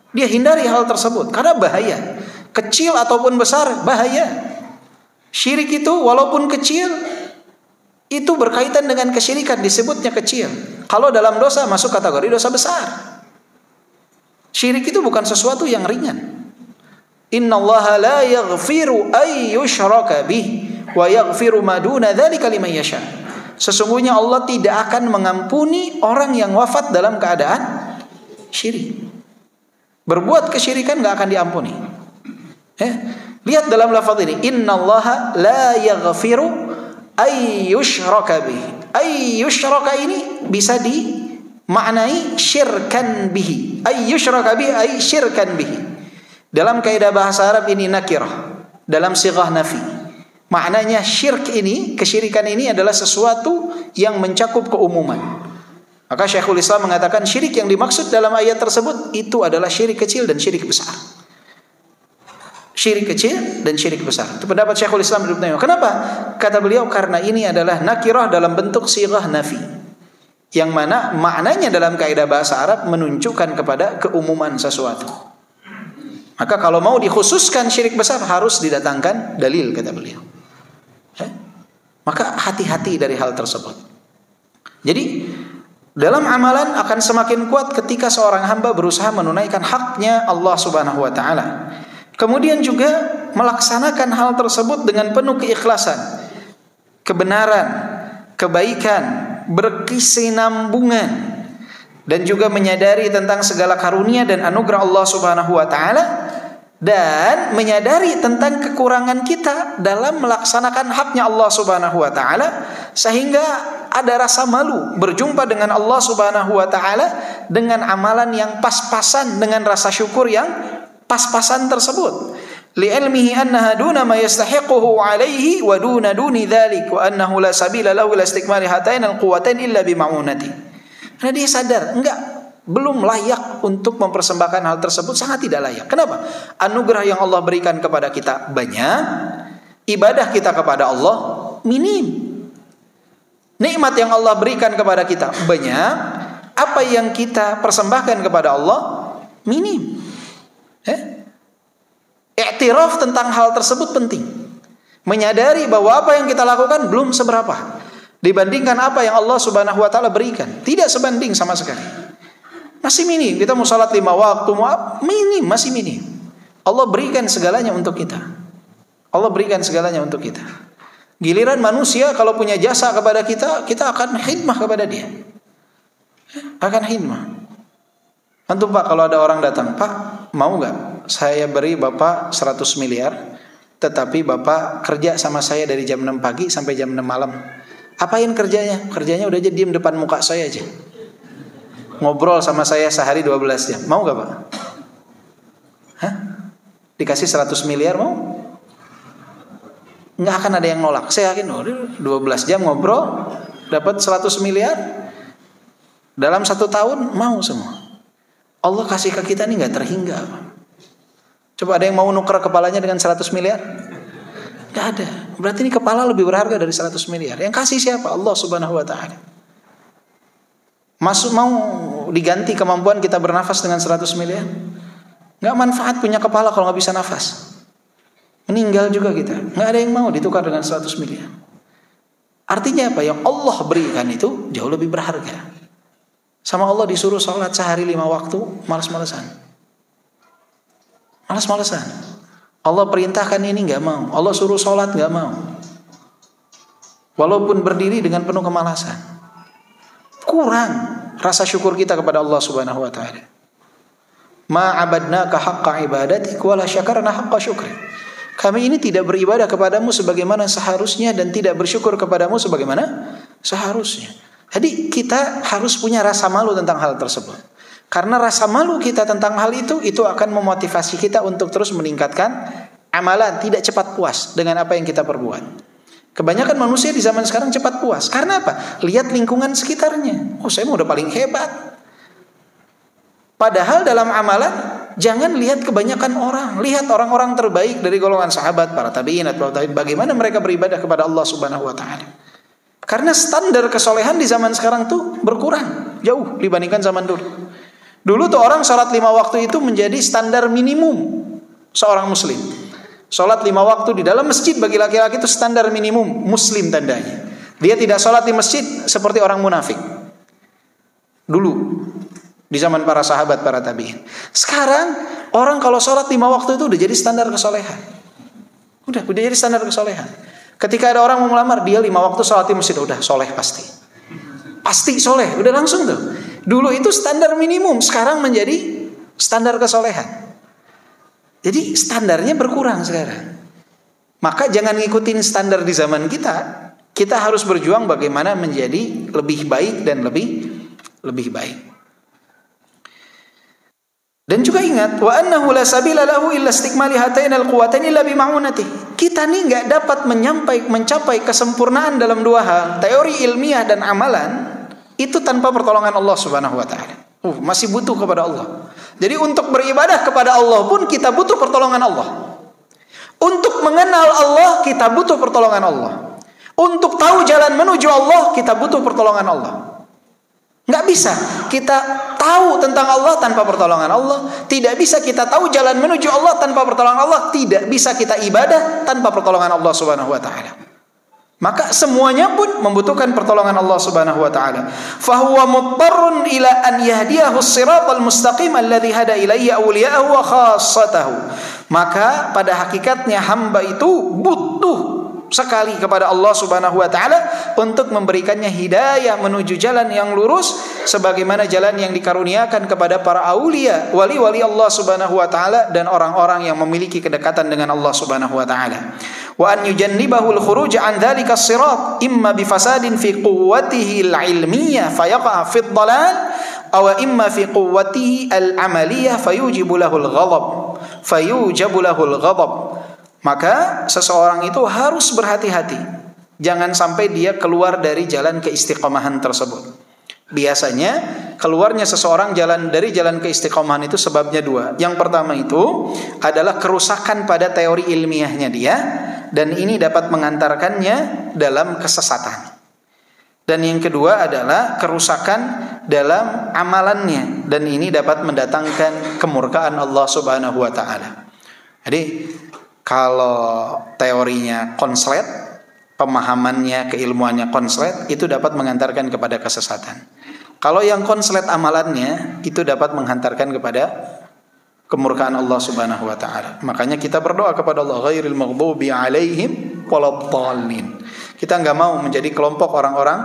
S2: Dia hindari hal tersebut karena bahaya. Kecil ataupun besar bahaya. Syirik itu walaupun kecil itu berkaitan dengan kesyirikan, disebutnya kecil. Kalau dalam dosa masuk kategori dosa besar. Syirik itu bukan sesuatu yang ringan. Innallaha la yaghfiru ay yushraka bih wa yaghfiru ma duna dzalika liman yasha. Sesungguhnya Allah tidak akan mengampuni orang yang wafat dalam keadaan syirik. Berbuat kesyirikan gak akan diampuni. Lihat dalam lafaz ini, innallaha la yaghfiru ay yushraka bih. Ay yushraka ini bisa dimaknai syirkan bihi. Ay yushraka bihi ay syirkan bihi. Dalam kaidah bahasa Arab ini nakirah, dalam sighah nafi. Maknanya syirk ini, kesyirikan ini adalah sesuatu yang mencakup keumuman. Maka Syekhul Islam mengatakan syirik yang dimaksud dalam ayat tersebut itu adalah syirik kecil dan syirik besar. Syirik kecil dan syirik besar. Itu pendapat Syekhul Islam Ibnu Taimiyah. Kenapa? Kata beliau karena ini adalah nakirah dalam bentuk sighah nafi. Yang mana maknanya dalam kaidah bahasa Arab menunjukkan kepada keumuman sesuatu. Maka kalau mau dikhususkan syirik besar harus didatangkan dalil, kata beliau. Maka hati-hati dari hal tersebut. Jadi dalam amalan akan semakin kuat ketika seorang hamba berusaha menunaikan haknya Allah Subhanahu wa taala. Kemudian juga melaksanakan hal tersebut dengan penuh keikhlasan, kebenaran, kebaikan, berkesinambungan, dan juga menyadari tentang segala karunia dan anugerah Allah Subhanahu wa taala, dan menyadari tentang kekurangan kita dalam melaksanakan haknya Allah Subhanahu wa taala, sehingga ada rasa malu berjumpa dengan Allah Subhanahu wa taala dengan amalan yang pas-pasan, dengan rasa syukur yang pas-pasan tersebut. Li'ilmihi annaha duna ma yastahiquhu 'alaihi wa duna duni dzalik wa annahu la sabila lahu ila istikmali hatain al-quwatain illa bima'unati. Karena dia sadar belum layak untuk mempersembahkan hal tersebut, sangat tidak layak. Kenapa? Anugerah yang Allah berikan kepada kita banyak, ibadah kita kepada Allah minim. Nikmat yang Allah berikan kepada kita banyak, apa yang kita persembahkan kepada Allah minim. I'tiraf tentang hal tersebut penting. Menyadari bahwa apa yang kita lakukan belum seberapa dibandingkan apa yang Allah Subhanahu wa taala berikan. Tidak sebanding sama sekali. Masih minim. Kita mau salat 5 waktu, minim, masih minim. Allah berikan segalanya untuk kita. Allah berikan segalanya untuk kita. Giliran manusia kalau punya jasa kepada kita, kita akan khidmah kepada dia. Akan khidmah. Antum Pak, kalau ada orang datang, Pak, mau gak saya beri Bapak 100 miliar, tetapi Bapak kerja sama saya dari jam 6 pagi sampai jam 6 malam. Apain kerjanya? Kerjanya udah aja diem depan muka saya aja. Ngobrol sama saya sehari 12 jam. Mau gak Pak? Hah? Dikasih 100 miliar mau? Nggak akan ada yang nolak. Saya yakin 12 jam ngobrol dapat 100 miliar dalam 1 tahun, mau semua. Allah kasih ke kita ini nggak terhingga. Coba ada yang mau nuker kepalanya dengan 100 miliar? Nggak ada. Berarti ini kepala lebih berharga dari 100 miliar. Yang kasih siapa? Allah Subhanahu wa taala. Mau diganti kemampuan kita bernafas dengan 100 miliar? Nggak manfaat punya kepala kalau nggak bisa nafas. Meninggal juga kita. Nggak ada yang mau ditukar dengan 100 miliar. Artinya apa? Yang Allah berikan itu jauh lebih berharga. Sama Allah disuruh sholat sehari 5 waktu, malas-malesan. Malas-malesan. Allah perintahkan ini nggak mau. Allah suruh sholat nggak mau. Walaupun berdiri dengan penuh kemalasan. Kurang rasa syukur kita kepada Allah Subhanahu wa taala. Ma abadnaka haqqa ibadatik wala syakarna haqqa syukri. Kami ini tidak beribadah kepadamu sebagaimana seharusnya dan tidak bersyukur kepadamu sebagaimana seharusnya. Jadi kita harus punya rasa malu tentang hal tersebut. Karena rasa malu kita tentang hal itu akan memotivasi kita untuk terus meningkatkan amalan, tidak cepat puas dengan apa yang kita perbuat. Kebanyakan manusia di zaman sekarang cepat puas. Karena apa? Lihat lingkungan sekitarnya. Oh, saya udah paling hebat. Padahal dalam amalan jangan lihat kebanyakan orang, lihat orang-orang terbaik dari golongan sahabat, para tabi'in, bagaimana mereka beribadah kepada Allah Subhanahu wa taala. Karena standar kesolehan di zaman sekarang tuh berkurang jauh dibandingkan zaman dulu. Dulu tuh orang salat 5 waktu itu menjadi standar minimum seorang muslim. Salat 5 waktu di dalam masjid bagi laki-laki itu standar minimum muslim tandanya. Dia tidak salat di masjid seperti orang munafik. Dulu di zaman para sahabat, para tabi'in. Sekarang orang kalau sholat 5 waktu itu udah jadi standar kesolehan. Udah jadi standar kesolehan. Ketika ada orang mau melamar, dia 5 waktu sholat di masjid, udah soleh pasti. Pasti soleh, udah langsung tuh. Dulu itu standar minimum, sekarang menjadi standar kesolehan. Jadi standarnya berkurang sekarang. Maka jangan ngikutin standar di zaman kita. Kita harus berjuang bagaimana menjadi lebih baik dan lebih baik. Dan juga ingat, wa annahu la sabila lahu illa istikmali hatain alquwatain illa bima'unati. Kita nih enggak dapat mencapai kesempurnaan dalam 2 hal, teori ilmiah dan amalan, itu tanpa pertolongan Allah Subhanahu wa taala. Masih butuh kepada Allah. Jadi untuk beribadah kepada Allah pun kita butuh pertolongan Allah. Untuk mengenal Allah kita butuh pertolongan Allah. Untuk tahu jalan menuju Allah kita butuh pertolongan Allah. Nggak bisa kita tahu tentang Allah tanpa pertolongan Allah. Tidak bisa kita tahu jalan menuju Allah tanpa pertolongan Allah. Tidak bisa kita ibadah tanpa pertolongan Allah Subhanahu wa taala. Maka semuanya pun membutuhkan pertolongan Allah Subhanahu wa taala. Fahuwa muttarrun ila an yahdiyahu as-siratal mustaqim alladhi hada ilayhi awliya'ahu wa khassatahu. Maka pada hakikatnya hamba itu butuh sekali kepada Allah Subhanahu wa taala untuk memberikannya hidayah menuju jalan yang lurus sebagaimana jalan yang dikaruniakan kepada para aulia, wali-wali Allah Subhanahu wa taala dan orang-orang yang memiliki kedekatan dengan Allah Subhanahu wa taala. Wa an yujannibahu al-khuruj an dzalika as-sirat imma bi fasadin fi quwwatihi al-ilmiyyah fayaqa fi ad-dhalal aw imma fi quwwatihi al-amaliyah fayujibu lahu al-ghadab. Maka seseorang itu harus berhati-hati. Jangan sampai dia keluar dari jalan keistiqomahan tersebut. Biasanya keluarnya seseorang dari jalan keistiqomahan itu sebabnya 2. Yang pertama itu adalah kerusakan pada teori ilmiahnya dia. Dan ini dapat mengantarkannya dalam kesesatan. Dan yang kedua adalah kerusakan dalam amalannya. Dan ini dapat mendatangkan kemurkaan Allah Subhanahu wa ta'ala. Jadi kalau teorinya konslet, pemahamannya, keilmuannya konslet, itu dapat mengantarkan kepada kesesatan. Kalau yang konslet amalannya, itu dapat menghantarkan kepada kemurkaan Allah Subhanahu wa taala. Makanya kita berdoa kepada Allah, ghairil maghdubi alaihim waladdallin. Kita enggak mau menjadi kelompok orang-orang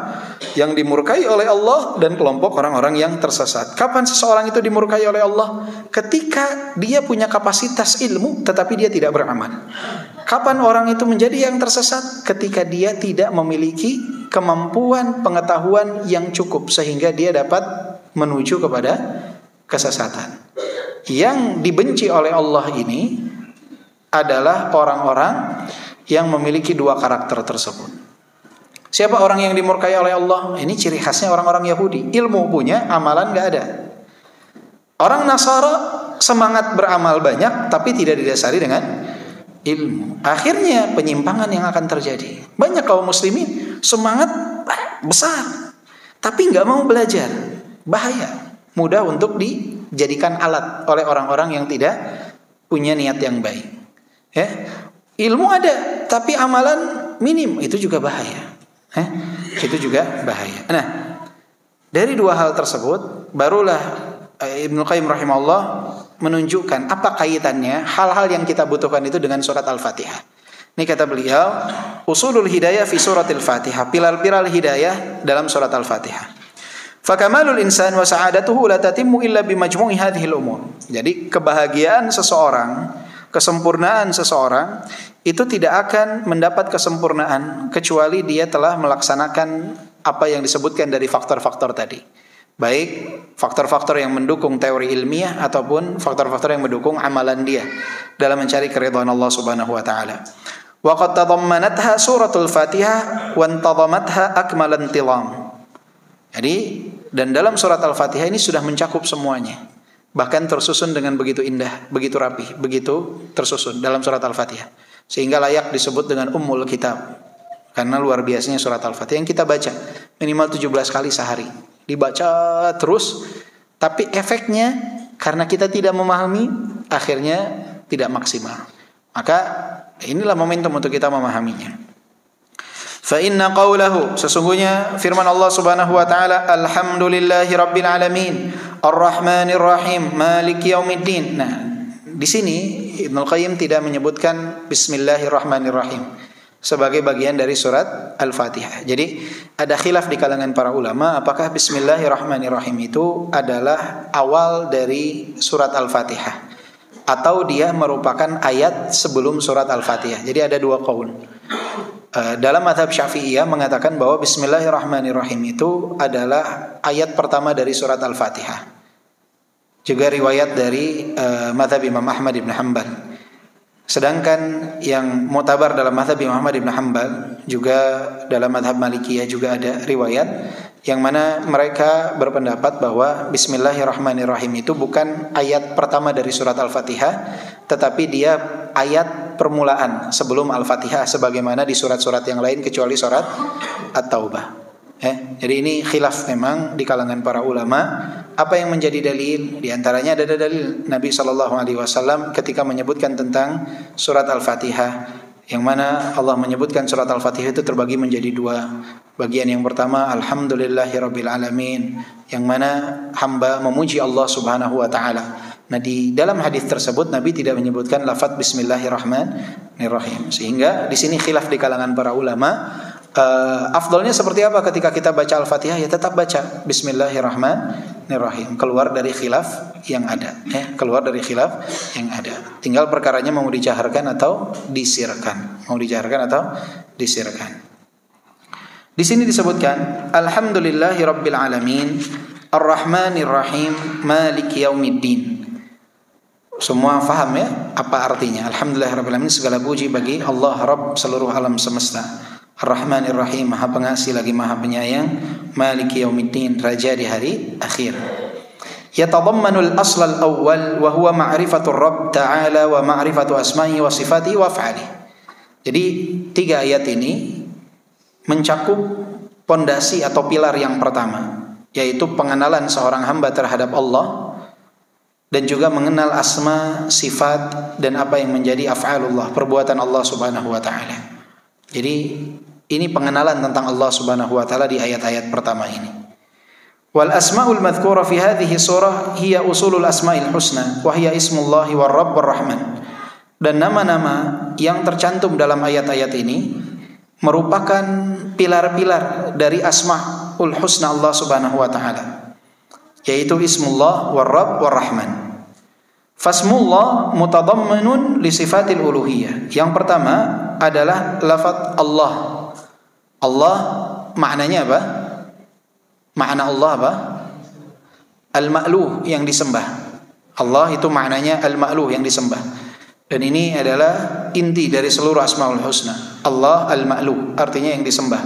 S2: yang dimurkai oleh Allah dan kelompok orang-orang yang tersesat. Kapan seseorang itu dimurkai oleh Allah? Ketika dia punya kapasitas ilmu tetapi dia tidak beramal. Kapan orang itu menjadi yang tersesat? Ketika dia tidak memiliki kemampuan pengetahuan yang cukup sehingga dia dapat menuju kepada kesesatan. Yang dibenci oleh Allah ini adalah orang-orang yang memiliki dua karakter tersebut. Siapa orang yang dimurkai oleh Allah? Ini ciri khasnya orang-orang Yahudi. Ilmu punya, amalan gak ada. Orang Nasara semangat beramal banyak tapi tidak didasari dengan ilmu. Akhirnya penyimpangan yang akan terjadi. Banyak kaum muslimin semangat besar tapi gak mau belajar. Bahaya. Mudah untuk dijadikan alat oleh orang-orang yang tidak punya niat yang baik. Ya. Ilmu ada tapi amalan minim, itu juga bahaya. Itu juga bahaya. Nah, dari dua hal tersebut barulah Ibnu Qayyim rahimahullah menunjukkan apa kaitannya hal-hal yang kita butuhkan itu dengan surat Al-Fatihah. Ini kata beliau, usulul hidayah fi suratil Fatihah, pilar-pilar hidayah dalam surat Al-Fatihah. Fakamalul insan wa sa'adatuhu la tatimmu illa bimajmu'i hadhil umur. Jadi kebahagiaan seseorang, kesempurnaan seseorang itu tidak akan mendapat kesempurnaan kecuali dia telah melaksanakan apa yang disebutkan dari faktor-faktor tadi. Baik faktor-faktor yang mendukung teori ilmiah ataupun faktor-faktor yang mendukung amalan dia dalam mencari keridhaan Allah Subhanahu wa taala. Wa qad tadammanatha suratul Fatihah wa intadhamatha akmal intilam. Jadi dan dalam surat Al-Fatihah ini sudah mencakup semuanya. Bahkan tersusun dengan begitu indah, begitu rapi, begitu tersusun dalam surat Al-Fatihah. Sehingga layak disebut dengan Ummul Kitab. Karena luar biasanya surat Al-Fatihah yang kita baca minimal 17 kali sehari. Dibaca terus, tapi efeknya karena kita tidak memahami, akhirnya tidak maksimal. Maka inilah momentum untuk kita memahaminya. Fa inna qawlahu, sesungguhnya firman Allah Subhanahu wa taala, alhamdulillahi rabbil alamin arrahmanir rahim maliki yaumiddin. Nah, di sini Ibnu Qayyim tidak menyebutkan bismillahirrahmanirrahim sebagai bagian dari surat Al-Fatihah. Jadi ada khilaf di kalangan para ulama apakah bismillahirrahmanirrahim itu adalah awal dari surat Al-Fatihah atau dia merupakan ayat sebelum surat Al-Fatihah. Jadi ada dua qaul. Dalam mazhab Syafi'iyah mengatakan bahwa bismillahirrahmanirrahim itu adalah ayat pertama dari surat Al-Fatihah. Juga riwayat dari mazhab Imam Ahmad ibn Hanbal. Sedangkan yang mutabar dalam mazhab Imam Ahmad ibn Hanbal, juga dalam mazhab Malikiyah juga ada riwayat yang mana mereka berpendapat bahwa bismillahirrahmanirrahim itu bukan ayat pertama dari surat Al-Fatihah, tetapi dia ayat permulaan sebelum Al-Fatihah sebagaimana di surat-surat yang lain kecuali surat At-Taubah. Jadi ini khilaf memang di kalangan para ulama. Apa yang menjadi dalil? Di antaranya ada dalil Nabi SAW ketika menyebutkan tentang surat Al-Fatihah, yang mana Allah menyebutkan surat Al-Fatihah itu terbagi menjadi dua. Bagian yang pertama alhamdulillahirabbil alamin, yang mana hamba memuji Allah Subhanahu wa taala. Nah, di dalam hadis tersebut Nabi tidak menyebutkan lafaz bismillahirrahmanirrahim. Sehingga di sini khilaf di kalangan para ulama. Afdalnya seperti apa ketika kita baca Al-Fatihah? Ya tetap baca bismillahirrahmanirrahim. Keluar dari khilaf yang ada, keluar dari khilaf yang ada. Tinggal perkaranya mau dijaharkan atau disirkan. Mau dijaharkan atau disirkan. Di sini disebutkan alhamdulillahirabbil alamin arrahmanirrahim maliki yaumiddin. Semua faham ya apa artinya? Alhamdulillahirabbil alamin, segala puji bagi Allah Rabb seluruh alam semesta. Ar-Rahmanir Rahim, Maha Pengasih lagi Maha Penyayang. Maliki Yaumiddin, Raja di hari akhir. Yatadammanul aslal awwal wa huwa ma'rifatur Rabb Ta'ala wa ma'rifatu asma'i wa sifati wa af'ali. Jadi tiga ayat ini mencakup pondasi atau pilar yang pertama, yaitu pengenalan seorang hamba terhadap Allah, dan juga mengenal asma, sifat, dan apa yang menjadi af'alullah, perbuatan Allah subhanahu wa ta'ala. Jadi ini pengenalan tentang Allah subhanahu wa ta'ala di ayat-ayat pertama ini. Wal asma'ul madhkura fi hadhihi surah hiya usulul asma'il husna wa hiya ismullahi war rabb war rahman. Dan nama-nama yang tercantum dalam ayat-ayat ini merupakan pilar-pilar dari asma'ul husna Allah subhanahu wa ta'ala, yaitu ismullah war rabb war rahman. Fasmullah mutadamminun li sifatil uluhiyah. Yang pertama adalah lafaz Allah. Allah maknanya apa? Makna Allah apa? Al-ma'luh, yang disembah. Allah itu maknanya al-ma'luh, yang disembah. Dan ini adalah inti dari seluruh asmaul husna. Allah al-ma'luh, artinya yang disembah.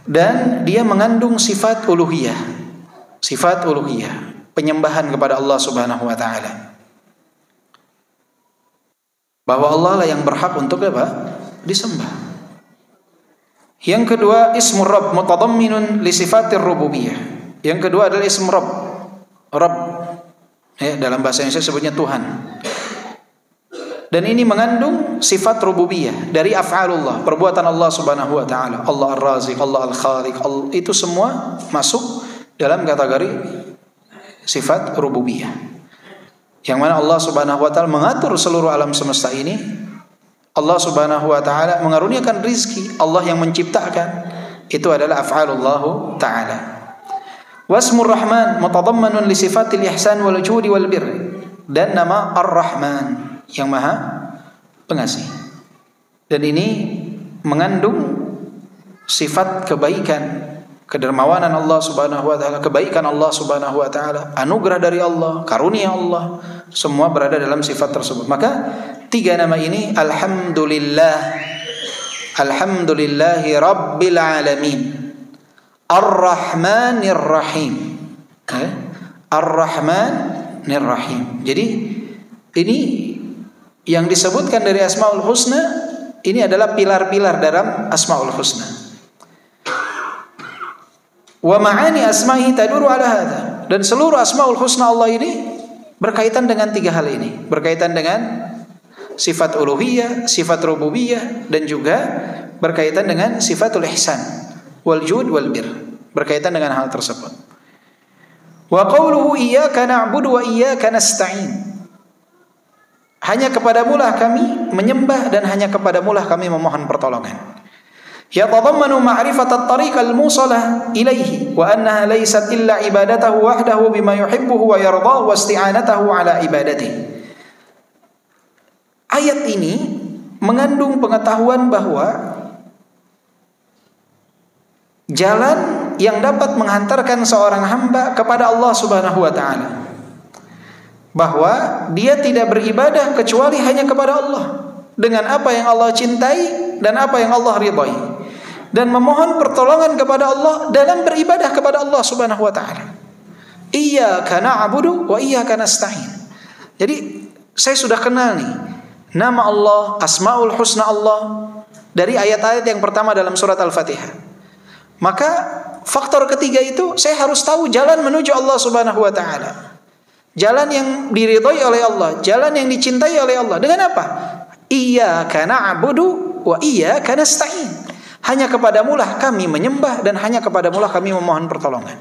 S2: Dan dia mengandung sifat uluhiyah. Sifat uluhiyah, penyembahan kepada Allah subhanahu wa ta'ala. Bahwa Allah lah yang berhak untuk apa? Disembah. Yang kedua, ismur Rabb mutadamminun li sifatir rububiyah. Yang kedua adalah ism Rabb. Rabb, ya, dalam bahasa Indonesia sebutnya Tuhan. Dan ini mengandung sifat rububiyah dari af'alullah, perbuatan Allah subhanahu wa ta'ala. Allah ar-Raziq, Allah al-Khaliq, itu semua masuk dalam kategori sifat rububiyah. Yang mana Allah subhanahu wa ta'ala mengatur seluruh alam semesta ini. Allah subhanahu wa ta'ala mengaruniakan rizki, Allah yang menciptakan. Itu adalah af'alullah ta'ala. Wasmur Rahman mutadammanun li sifatil ihsan wal judi wal bir. Dan nama Ar-Rahman, yang maha pengasih. Dan ini mengandung sifat kebaikan, kedermawanan Allah subhanahu wa ta'ala, kebaikan Allah subhanahu wa ta'ala, anugerah dari Allah, karunia Allah, semua berada dalam sifat tersebut. Maka tiga nama ini, alhamdulillah, alhamdulillahi rabbil alamin, ar-rahmanir rahim, ar-rahmanir rahim. Jadi ini yang disebutkan dari asmaul husna, ini adalah pilar-pilar dalam asmaul husna. Wa ma'ani asma'i taduru ala hadha. Dan seluruh asmaul husna Allah ini berkaitan dengan tiga hal ini. Berkaitan dengan sifat uluhiyah, sifat rububiyah, dan juga berkaitan dengan sifatul ihsan wal jud wal bir. Berkaitan dengan hal tersebut. Wa qawluhu iyyaka na'budu wa iyyaka nasta'in. Hanya kepadamulah kami menyembah dan hanya kepadamulah kami memohon pertolongan. Yatadammanu ma'rifat at-tariq al-musalah ilaihi wa annaha laysat illa ibadatahu wahdahu bima yuhibbuhu wa yardahu wa isti'anatahu ala ibadatihi. Ayat ini mengandung pengetahuan bahwa jalan yang dapat menghantarkan seorang hamba kepada Allah subhanahu wa ta'ala, bahwa dia tidak beribadah kecuali hanya kepada Allah, dengan apa yang Allah cintai dan apa yang Allah ridhai, dan memohon pertolongan kepada Allah dalam beribadah kepada Allah subhanahu wa ta'ala. Iyyaka na'budu wa iyyaka nasta'in. Jadi saya sudah kenal nih nama Allah, asmaul husna Allah dari ayat-ayat yang pertama dalam surat Al-Fatihah. Maka faktor ketiga itu, saya harus tahu jalan menuju Allah subhanahu wa ta'ala, jalan yang diridhai oleh Allah, jalan yang dicintai oleh Allah. Dengan apa? Iyyaka na'budu wa iyyaka nasta'in. Hanya kepadamulah kami menyembah dan hanya kepadamulah kami memohon pertolongan.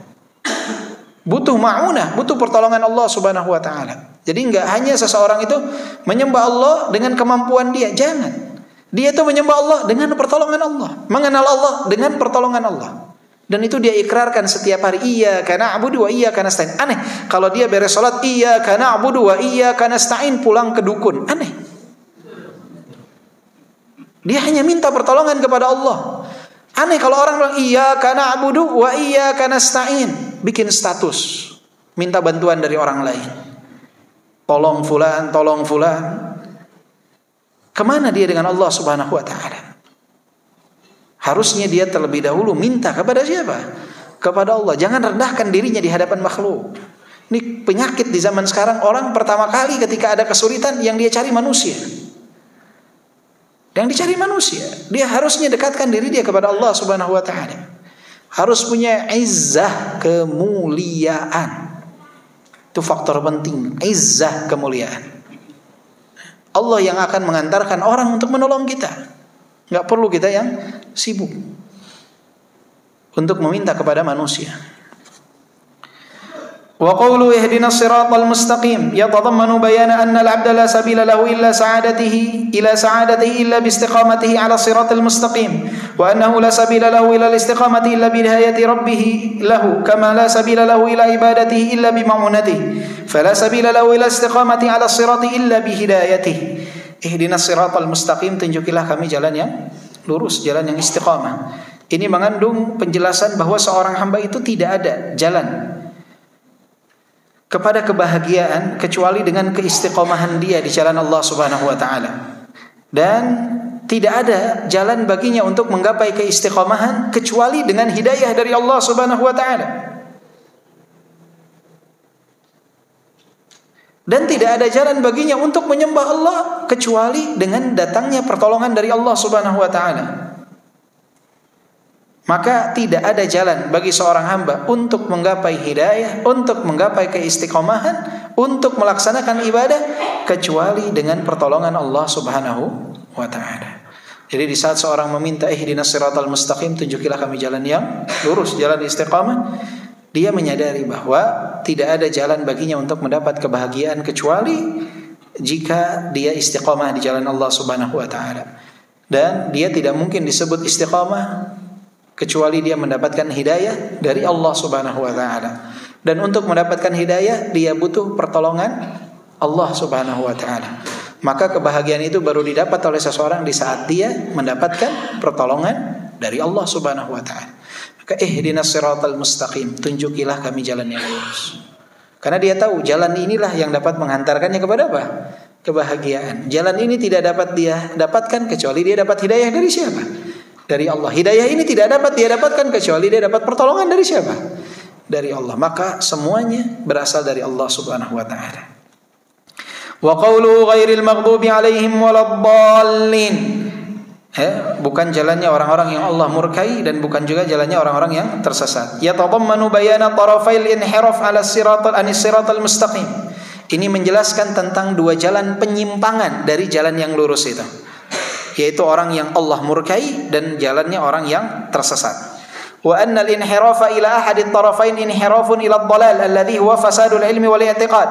S2: Butuh ma'unah, butuh pertolongan Allah subhanahu wa ta'ala. Jadi enggak hanya seseorang itu menyembah Allah dengan kemampuan dia, jangan. Dia itu menyembah Allah dengan pertolongan Allah, mengenal Allah dengan pertolongan Allah. Dan itu dia ikrarkan setiap hari, iyyaka na'budu wa iyyaka nasta'in. Aneh kalau dia beres salat iyyaka na'budu wa iyyaka nasta'in pulang ke dukun. Aneh. Dia hanya minta pertolongan kepada Allah. Aneh kalau orang bilang iyyaka na'budu wa iyyaka nasta'in, bikin status, minta bantuan dari orang lain. Tolong fulan, tolong fulan. Kemana dia dengan Allah subhanahu wa ta'ala? Harusnya dia terlebih dahulu minta kepada siapa? Kepada Allah. Jangan rendahkan dirinya di hadapan makhluk. Ini penyakit di zaman sekarang. Orang pertama kali ketika ada kesulitan, yang dia cari manusia. Yang dicari manusia. Dia harusnya dekatkan diri dia kepada Allah subhanahu wa ta'ala. Harus punya izzah, kemuliaan. Itu faktor penting, izzah, kemuliaan. Allah yang akan mengantarkan orang untuk menolong kita. Enggak perlu kita yang sibuk untuk meminta kepada manusia. Wa qawlu ihdinas siratal mustaqim yatadammanu bayana anna al-'abda la sabila lahu illa sa'adatihi illa bi istiqamatihi 'ala siratal mustaqim wa annahu la sabila lahu ila al-istiqamati illa bi hidayati rabbih lahu kama la sabila lahu ila ibadatihi illa bi ma'unatihi fala sabila lahu ila istiqamati 'ala sirati illa bi hidayatihi. Ihdinas siratal mustaqim, tunjukilah kami jalan yang lurus, jalan yang istiqamah. Ini mengandung penjelasan bahwa seorang hamba itu tidak ada jalan kepada kebahagiaan kecuali dengan keistiqomahan dia di jalan Allah Subhanahu wa taala. Dan tidak ada jalan baginya untuk menggapai keistiqomahan kecuali dengan hidayah dari Allah Subhanahu wa taala. Dan tidak ada jalan baginya untuk menyembah Allah kecuali dengan datangnya pertolongan dari Allah Subhanahu wa taala. Maka tidak ada jalan bagi seorang hamba untuk menggapai hidayah, untuk menggapai keistiqomahan, untuk melaksanakan ibadah kecuali dengan pertolongan Allah Subhanahu wa taala. Jadi di saat seorang meminta ihdinas siratal mustaqim, tunjukilah kami jalan yang lurus, jalan istiqamah, dia menyadari bahwa tidak ada jalan baginya untuk mendapat kebahagiaan kecuali jika dia istiqamah di jalan Allah Subhanahu wa taala. Dan dia tidak mungkin disebut istiqamah kecuali dia mendapatkan hidayah dari Allah Subhanahu wa taala. Dan untuk mendapatkan hidayah dia butuh pertolongan Allah Subhanahu wa taala. Maka kebahagiaan itu baru didapat oleh seseorang di saat dia mendapatkan pertolongan dari Allah Subhanahu wa taala. Maka ihdinas siratal mustaqim, tunjukilah kami jalan yang lurus. Karena dia tahu jalan inilah yang dapat menghantarkannya kepada apa? Kebahagiaan. Jalan ini tidak dapat dia dapatkan kecuali dia dapat hidayah dari siapa? Dari Allah. Hidayah ini tidak dapat dia dapatkan kecuali dia dapat pertolongan dari siapa? Dari Allah. Maka semuanya berasal dari Allah Subhanahu wa taala. Wa qawluhu ghairil maghdubi alaihim waladdallin. Bukan jalannya orang-orang yang Allah murkai dan bukan juga jalannya orang-orang yang tersesat. Yatadammanu bayana tarafail inhiraf ala siratal mustaqim. Ini menjelaskan tentang dua jalan penyimpangan dari jalan yang lurus itu, yaitu orang yang Allah murkai dan jalannya orang yang tersesat. Wa anna al-inhirafa ila ahadi at-tarafain inhirafun ila ad-dhalal alladhi huwa fasadul ilmi wal i'tiqad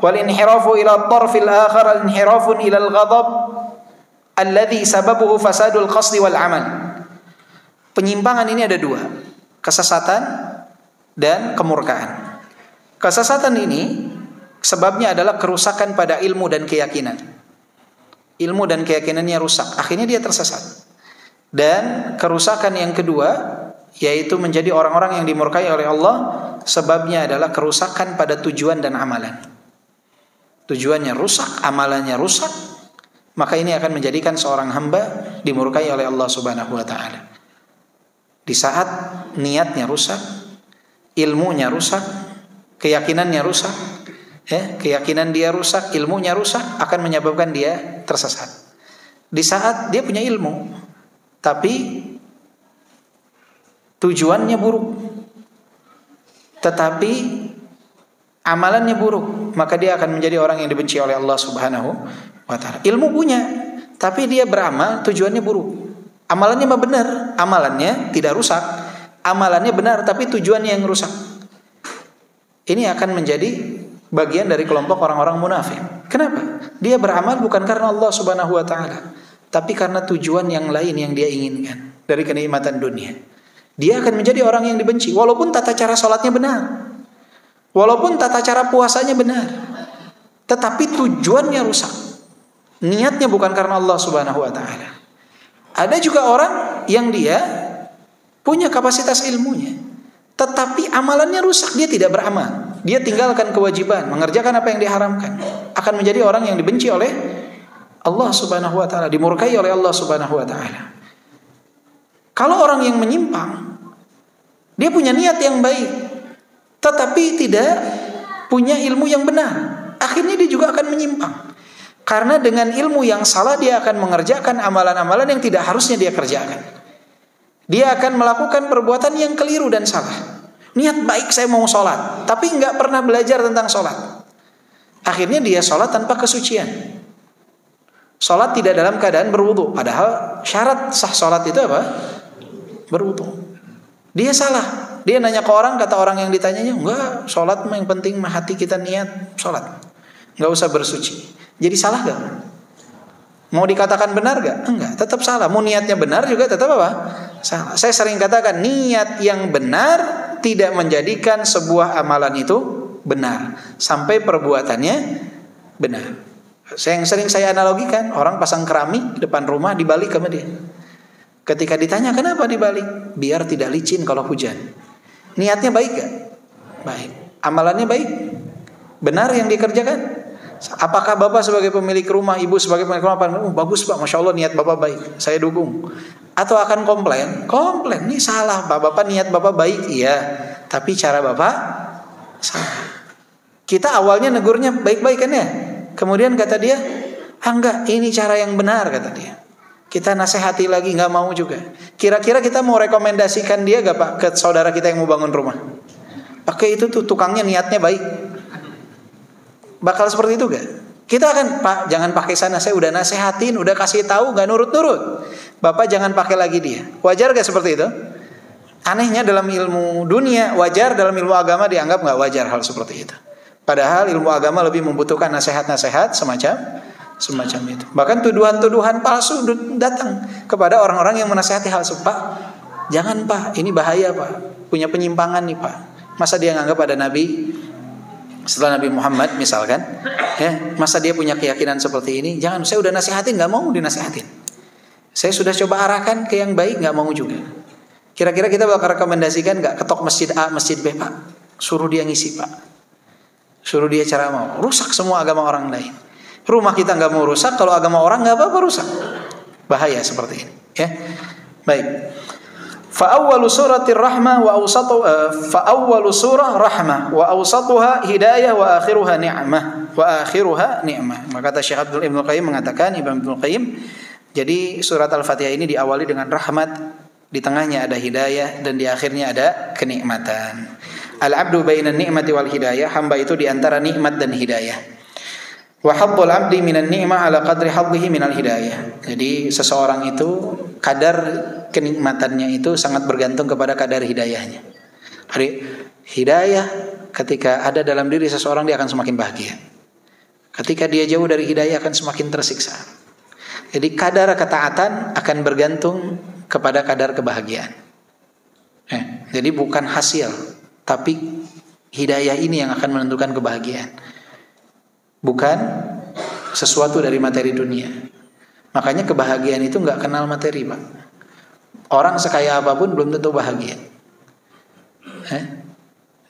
S2: wal inhirafu ila at-tarf al-akhar inhirafun ila al-ghadab alladhi sababuhu fasadul qasdi wal amal. Penyimpangan ini ada dua, kesesatan dan kemurkaan. Kesesatan ini sebabnya adalah kerusakan pada ilmu dan keyakinan. Ilmu dan keyakinannya rusak, akhirnya dia tersesat. Dan kerusakan yang kedua yaitu menjadi orang-orang yang dimurkai oleh Allah, sebabnya adalah kerusakan pada tujuan dan amalan. Tujuannya rusak, amalannya rusak, maka ini akan menjadikan seorang hamba dimurkai oleh Allah Subhanahu wa taala. Di saat niatnya rusak, ilmunya rusak, keyakinannya rusak, keyakinan dia rusak, ilmunya rusak, akan menyebabkan dia tersesat. Di saat dia punya ilmu tapi tujuannya buruk, tetapi amalannya buruk, maka dia akan menjadi orang yang dibenci oleh Allah Subhanahu wa taala. Ilmu punya tapi dia beramal tujuannya buruk. Amalannya mah benar, amalannya tidak rusak. Amalannya benar tapi tujuannya yang rusak. Ini akan menjadi bagian dari kelompok orang-orang munafik. Kenapa? Dia beramal bukan karena Allah Subhanahu wa taala, tapi karena tujuan yang lain yang dia inginkan dari kenikmatan dunia. Dia akan menjadi orang yang dibenci walaupun tata cara salatnya benar, walaupun tata cara puasanya benar, tetapi tujuannya rusak. Niatnya bukan karena Allah Subhanahu wa taala. Ada juga orang yang dia punya kapasitas ilmunya, tetapi amalannya rusak, dia tidak beramal. Dia tinggalkan kewajiban, mengerjakan apa yang diharamkan, akan menjadi orang yang dibenci oleh Allah Subhanahu wa taala, dimurkai oleh Allah Subhanahu wa taala. Kalau orang yang menyimpang, dia punya niat yang baik, tetapi tidak punya ilmu yang benar, akhirnya dia juga akan menyimpang. Karena dengan ilmu yang salah dia akan mengerjakan amalan-amalan yang tidak harusnya dia kerjakan. Dia akan melakukan perbuatan yang keliru dan salah. Niat baik saya mau sholat, tapi nggak pernah belajar tentang sholat. Akhirnya dia sholat tanpa kesucian. Sholat tidak dalam keadaan berwudu. Padahal syarat sah sholat itu apa? Berwudu. Dia salah. Dia nanya ke orang, kata orang yang ditanyanya, enggak, sholat yang penting hati kita niat sholat, nggak usah bersuci. Jadi salah gak? Mau dikatakan benar gak? Enggak, tetap salah. Mau niatnya benar juga tetap apa? Salah. Saya sering katakan niat yang benar tidak menjadikan sebuah amalan itu benar sampai perbuatannya benar. Yang sering saya analogikan, orang pasang keramik depan rumah dibalik sama dia. Ketika ditanya kenapa dibalik, biar tidak licin kalau hujan. Niatnya baik gak? Baik. Amalannya baik? Benar yang dikerjakan? Apakah bapak sebagai pemilik rumah, ibu sebagai pemilik rumah, bagus pak, masya Allah niat bapak baik, saya dukung. Atau akan komplain? Komplain, ini salah pak, bapak niat bapak baik, iya, tapi cara bapak salah. Kita awalnya negurnya baik-baik kan ya, kemudian kata dia, enggak, ini cara yang benar kata dia. Kita nasihati lagi, nggak mau juga. Kira-kira kita mau rekomendasikan dia gak pak ke saudara kita yang mau bangun rumah? Pakai itu tuh tukangnya niatnya baik. Bakal seperti itu gak? Kita akan, pak jangan pakai sana, saya udah nasehatin, udah kasih tahu, gak nurut-nurut. Bapak jangan pakai lagi dia. Wajar gak seperti itu? Anehnya dalam ilmu dunia wajar, dalam ilmu agama dianggap gak wajar hal seperti itu. Padahal ilmu agama lebih membutuhkan nasihat-nasihat semacam itu. Bahkan tuduhan-tuduhan palsu datang kepada orang-orang yang menasihati hal seperti, pak jangan pak, ini bahaya pak, punya penyimpangan nih pak. Masa dia nganggap ada nabi setelah Nabi Muhammad misalkan, ya, masa dia punya keyakinan seperti ini? Jangan, saya udah nasihatin, nggak mau dinasihatin. Saya sudah coba arahkan ke yang baik, nggak mau juga. Kira-kira kita bakal rekomendasikan nggak ketok masjid A, masjid B pak, suruh dia ngisi pak, suruh dia ceramah, rusak semua agama orang lain. Rumah kita nggak mau rusak, kalau agama orang nggak apa-apa rusak. Bahaya seperti ini. Ya, baik. Fa'awwalu suratir rahmah wa awsatu fa'awwalu surah rahmah wa awsatuha hidayah wa akhiruha ni'mah wa akhiruha ni'mah. Maka kata Syekh Ibnu Qayyim mengatakan, Ibnu Qayyim, jadi surat Al-Fatihah ini diawali dengan rahmat, di tengahnya ada hidayah dan di akhirnya ada kenikmatan. Al-'abdu bainan ni'mati wal hidayah, hamba itu di antara nikmat dan hidayah. Wa haddul 'abdi minan ni'mah ala qadri haddihi minal hidayah. Jadi seseorang itu kadar kenikmatannya itu sangat bergantung kepada kadar hidayahnya. Jadi hidayah ketika ada dalam diri seseorang dia akan semakin bahagia. Ketika dia jauh dari hidayah akan semakin tersiksa. Jadi kadar ketaatan akan bergantung kepada kadar kebahagiaan. Jadi bukan hasil, tapi hidayah ini yang akan menentukan kebahagiaan. Bukan sesuatu dari materi dunia. Makanya kebahagiaan itu nggak kenal materi pak. Orang sekaya apapun belum tentu bahagia.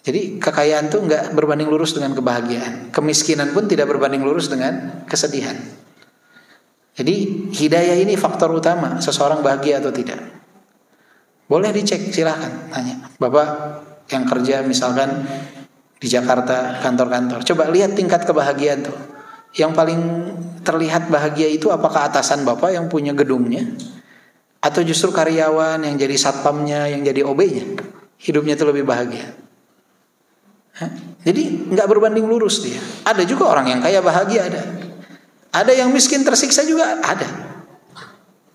S2: Jadi kekayaan itu nggak berbanding lurus dengan kebahagiaan. Kemiskinan pun tidak berbanding lurus dengan kesedihan. Jadi hidayah ini faktor utama seseorang bahagia atau tidak. Boleh dicek, silahkan tanya. Bapak yang kerja misalkan di Jakarta, kantor-kantor, coba lihat tingkat kebahagiaan tuh. Yang paling terlihat bahagia itu apakah atasan bapak yang punya gedungnya, atau justru karyawan yang jadi satpamnya, yang jadi OB-nya, hidupnya itu lebih bahagia. Jadi nggak berbanding lurus dia. Ada juga orang yang kaya bahagia, ada yang miskin tersiksa juga ada.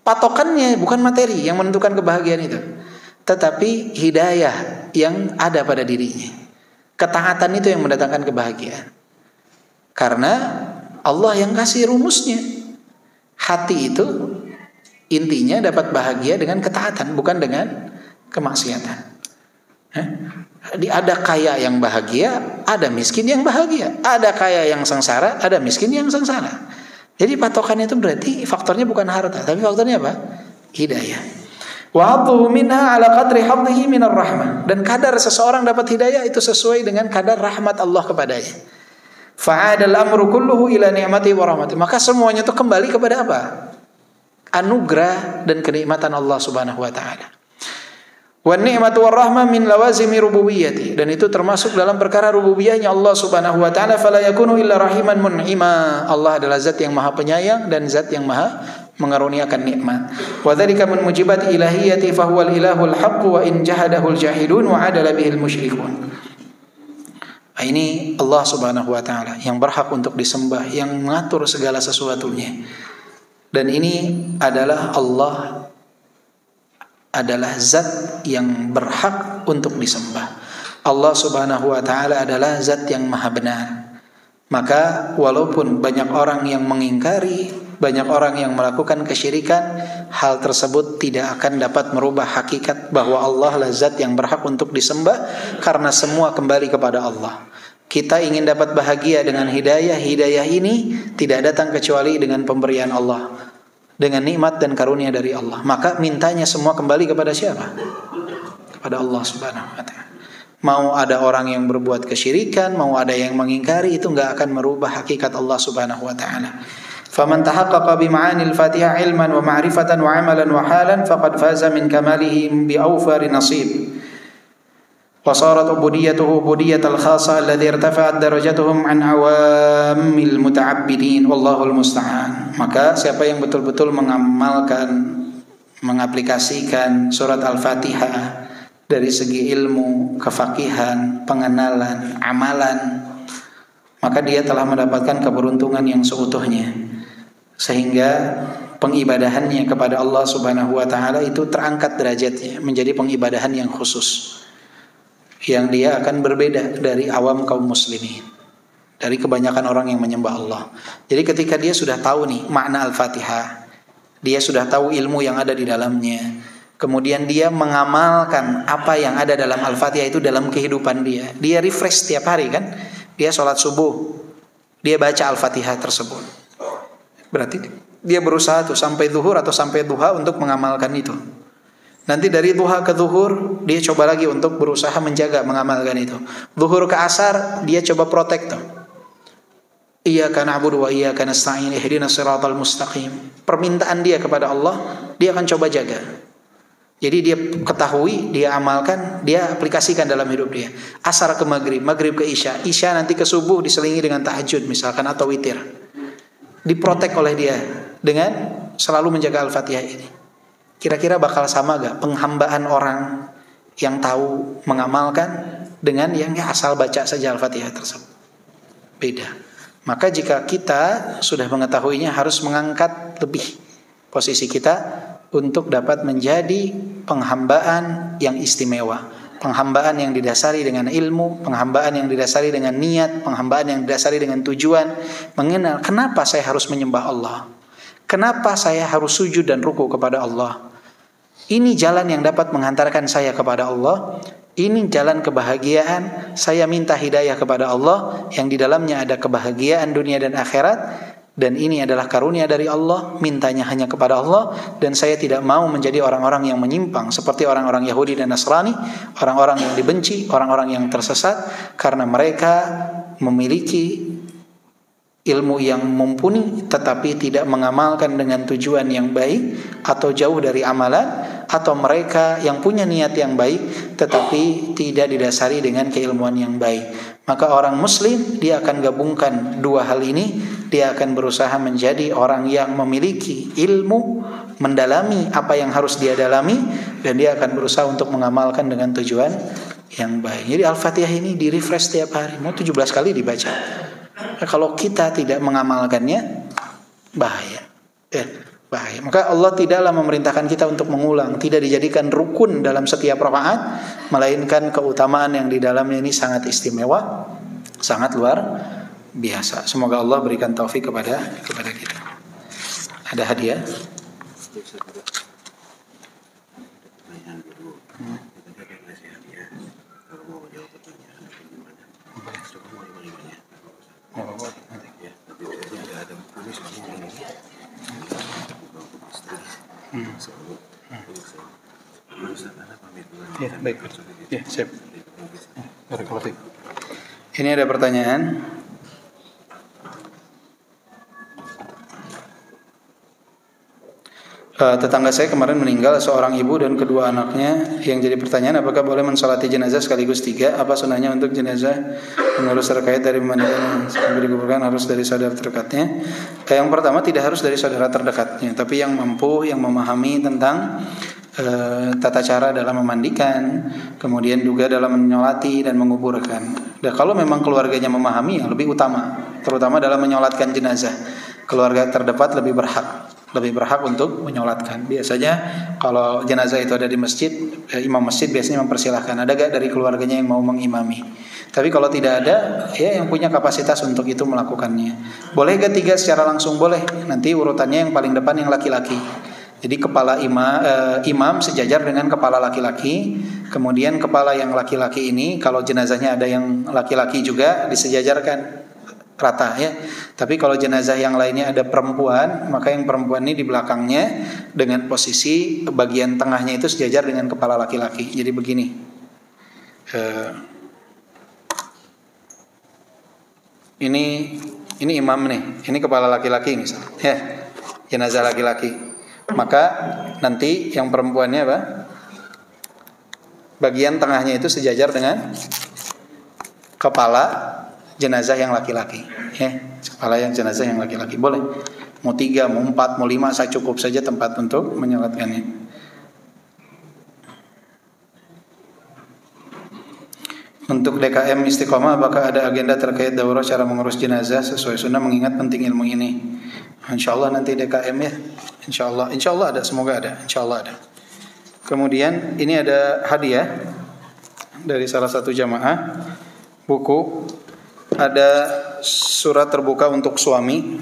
S2: Patokannya bukan materi yang menentukan kebahagiaan itu, tetapi hidayah yang ada pada dirinya. Ketaatan itu yang mendatangkan kebahagiaan. Karena Allah yang kasih rumusnya. Hati itu intinya dapat bahagia dengan ketaatan, bukan dengan kemaksiatan. Ada kaya yang bahagia, ada miskin yang bahagia. Ada kaya yang sengsara, ada miskin yang sengsara. Jadi patokannya itu berarti faktornya bukan harta, tapi faktornya apa? Hidayah. Wa hadduhu minha ala qadri haddihi minar rahmah. Dan kadar seseorang dapat hidayah itu sesuai dengan kadar rahmat Allah kepadanya. Fa'adal amru kulluhu ila ni'mati wa rahmati. Maka semuanya itu kembali kepada apa? Anugerah dan kenikmatan Allah Subhanahu wa taala. Wan ni'matu war rahmah min lawazimi rububiyyati. Dan itu termasuk dalam perkara rububiyahnya Allah Subhanahu wa taala. Fala yakunu illa rahiman mun'ima. Allah adalah zat yang maha penyayang dan zat yang maha mengaruniakan nikmat. Wa dzalika min mujibati ilahiyyati fa huwal ilahul haqq wa in jahadahul jahilun wa adala bihil musyrikun. Ini Allah Subhanahu wa taala yang berhak untuk disembah, yang mengatur segala sesuatunya. Dan ini adalah Allah adalah zat yang berhak untuk disembah. Allah Subhanahu wa taala adalah zat yang maha benar. Maka walaupun banyak orang yang mengingkari, banyak orang yang melakukan kesyirikan, hal tersebut tidak akan dapat merubah hakikat bahwa Allah adalah zat yang berhak untuk disembah, karena semua kembali kepada Allah. Kita ingin dapat bahagia dengan hidayah, hidayah ini tidak datang kecuali dengan pemberian Allah, dengan nikmat dan karunia dari Allah. Maka mintanya semua kembali kepada siapa? Kepada Allah Subhanahu wa taala. Mau ada orang yang berbuat kesyirikan, mau ada yang mengingkari, itu enggak akan merubah hakikat Allah Subhanahu wa taala. Faman tahaqqaqa bi ma'anil Fatihah ilman wa ma'rifatan wa 'amalan wa halan faqad faza min kamalihi bi awfari nasib. Wa sarat ubudiyyatuhu ubudiyatal khassa alladhi irtafa'at darajatuhum an awamil muta'abbidin wallahul musta'an. Maka siapa yang betul-betul mengamalkan, mengaplikasikan surat Al-Fatihah dari segi ilmu, kefakihan, pengenalan, amalan, maka dia telah mendapatkan keberuntungan yang seutuhnya, sehingga pengibadahannya kepada Allah Subhanahu wa taala itu terangkat derajatnya menjadi pengibadahan yang khusus, yang dia akan berbeda dari awam kaum muslimin, dari kebanyakan orang yang menyembah Allah. Jadi ketika dia sudah tahu nih makna Al-Fatihah, dia sudah tahu ilmu yang ada di dalamnya, kemudian dia mengamalkan apa yang ada dalam Al-Fatihah itu dalam kehidupan dia. Dia refresh setiap hari kan. Dia sholat subuh, dia baca Al-Fatihah tersebut. Berarti dia berusaha tuh sampai zuhur atau sampai duha untuk mengamalkan itu. Nanti dari duha ke zuhur dia coba lagi untuk berusaha menjaga mengamalkan itu. Zuhur ke asar dia coba protek tuh. Iyyaka na'budu wa iyyaka nasta'in ihdinas siratal mustaqim. Permintaan dia kepada Allah dia akan coba jaga. Jadi dia ketahui, dia amalkan, dia aplikasikan dalam hidup dia. Asar ke maghrib, maghrib ke isya, isya nanti ke subuh diselingi dengan tahajud misalkan atau witir. Diprotek oleh dia dengan selalu menjaga Al-Fatihah ini. Kira-kira bakal sama gak penghambaan orang yang tahu mengamalkan dengan yang asal baca saja Al-Fatihah tersebut? Beda. Maka jika kita sudah mengetahuinya, harus mengangkat lebih posisi kita untuk dapat menjadi penghambaan yang istimewa, penghambaan yang didasari dengan ilmu, penghambaan yang didasari dengan niat, penghambaan yang didasari dengan tujuan, mengenal kenapa saya harus menyembah Allah, kenapa saya harus sujud dan ruku kepada Allah. Ini jalan yang dapat menghantarkan saya kepada Allah. Ini jalan kebahagiaan. Saya minta hidayah kepada Allah yang di dalamnya ada kebahagiaan dunia dan akhirat. Dan ini adalah karunia dari Allah. Mintanya hanya kepada Allah. Dan saya tidak mau menjadi orang-orang yang menyimpang seperti orang-orang Yahudi dan Nasrani, orang-orang yang dibenci, orang-orang yang tersesat, karena mereka memiliki ilmu yang mumpuni tetapi tidak mengamalkan dengan tujuan yang baik, atau jauh dari amalan, atau mereka yang punya niat yang baik tetapi tidak didasari dengan keilmuan yang baik. Maka orang muslim dia akan gabungkan dua hal ini. Dia akan berusaha menjadi orang yang memiliki ilmu, mendalami apa yang harus dia dalami, dan dia akan berusaha untuk mengamalkan dengan tujuan yang baik. Jadi Al-Fatihah ini di refresh setiap hari, mau 17 kali dibaca. Nah, kalau kita tidak mengamalkannya, bahaya. Bahaya. Maka Allah tidaklah memerintahkan kita untuk mengulang, tidak dijadikan rukun dalam setiap rakaat, melainkan keutamaan yang di dalamnya ini sangat istimewa, sangat luar biasa. Semoga Allah berikan taufik kepada kita. Ada hadiah? Ya, baik. Ya, siap. Barakallahu. Ini ada pertanyaan. Tetangga saya kemarin meninggal, seorang ibu dan kedua anaknya. Yang jadi pertanyaan, apakah boleh mensolati jenazah sekaligus 3? Apa sunahnya untuk jenazah mengurus terkait dari memandikan sampai dikuburkan harus dari saudara terdekatnya? Yang pertama, tidak harus dari saudara terdekatnya, tapi yang mampu, yang memahami tentang tata cara dalam memandikan, kemudian juga dalam menyolati dan menguburkan. Dan kalau memang keluarganya memahami, yang lebih utama, terutama dalam menyolatkan jenazah, keluarga terdekat lebih berhak untuk menyolatkan. Biasanya kalau jenazah itu ada di masjid, imam masjid biasanya mempersilahkan, ada gak dari keluarganya yang mau mengimami. Tapi kalau tidak ada, ya yang punya kapasitas untuk itu melakukannya. Boleh gak 3 secara langsung? Boleh. Nanti urutannya yang paling depan yang laki-laki. Jadi kepala imam sejajar dengan kepala laki-laki. Kemudian kepala yang laki-laki ini, kalau jenazahnya ada yang laki-laki juga, disejajarkan rata ya. Tapi kalau jenazah yang lainnya ada perempuan, maka yang perempuan ini di belakangnya dengan posisi bagian tengahnya itu sejajar dengan kepala laki-laki. Jadi begini. Ini imam nih, ini kepala laki-laki misalnya. Ya, jenazah laki-laki. Maka nanti yang perempuannya apa? Bagian tengahnya itu sejajar dengan kepala jenazah yang laki-laki. Ya, kepala yang jenazah yang laki-laki. Boleh. Mau 3, mau 4, mau 5, saya cukup saja tempat untuk menyolatkannya. Untuk DKM Istiqomah, apakah ada agenda terkait daurah cara mengurus jenazah sesuai sunnah mengingat penting ilmu ini? InsyaAllah nanti DKM ya. InsyaAllah ada, semoga ada. InsyaAllah ada. Kemudian ini ada hadiah dari salah satu jamaah, buku. Ada surat terbuka untuk suami,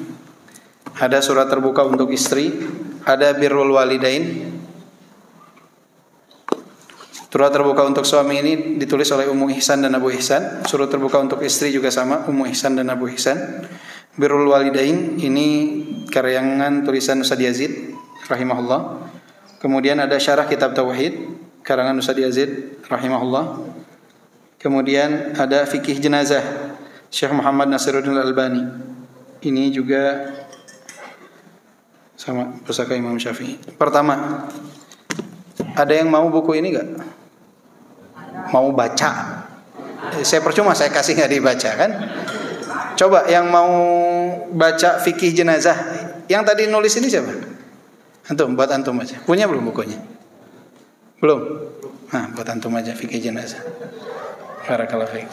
S2: ada surat terbuka untuk istri, ada birrul walidain. Surat terbuka untuk suami ini ditulis oleh Ummu Ihsan dan Abu Ihsan. Surat terbuka untuk istri juga sama, Ummu Ihsan dan Abu Ihsan. Birrul walidain ini karyangan tulisan Ustaz Yazid rahimahullah. Kemudian ada syarah kitab tauhid karangan Ustaz Yazid rahimahullah. Kemudian ada fikih jenazah Syekh Muhammad Nasiruddin Al-Albani. Ini juga sama pusaka Imam Syafi'i. Pertama, ada yang mau buku ini enggak? Mau baca? Saya percuma saya kasih enggak dibaca kan? Coba yang mau baca fikih jenazah. Yang tadi nulis ini siapa? Antum, buat antum aja. Punya belum bukunya? Belum? Nah, buat antum aja fikih jenazah. Barakallahu fiik.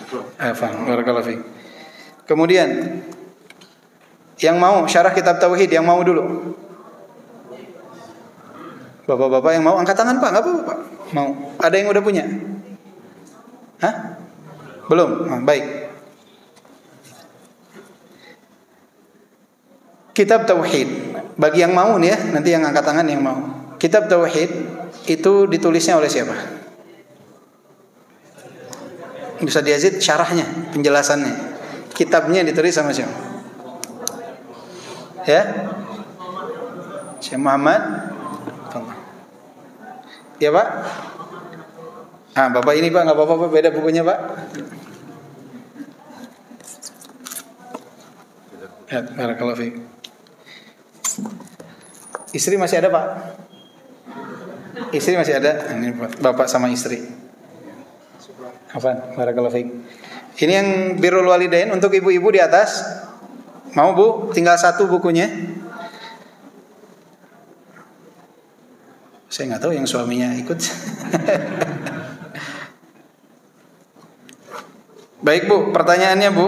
S2: Barakallahu fiik. Kemudian yang mau syarah kitab tauhid, yang mau dulu. Bapak-bapak yang mau angkat tangan Pak, enggak apa-apa Pak. Mau. Ada yang udah punya? Hah? Belum? Nah, baik. Kitab tauhid. Bagi yang mau nih ya, nanti yang angkat tangan yang mau. Kitab tauhid itu ditulisnya oleh siapa? Ustaz Yazid syarahnya, penjelasannya. Kitabnya ditulis sama siapa? Ya? Syekh Muhammad. Ya Pak? Ah, Bapak ini Pak, enggak apa-apa beda bukunya Pak. Ya, barakallahu fiik. Istri masih ada Pak? Istri masih ada? Ini Bapak sama istri. Apaan? Barakallahu fiik. Ini yang birrul walidain untuk ibu-ibu di atas. Mau Bu? Tinggal 1 bukunya. Saya nggak tahu yang suaminya ikut. Baik Bu, pertanyaannya Bu.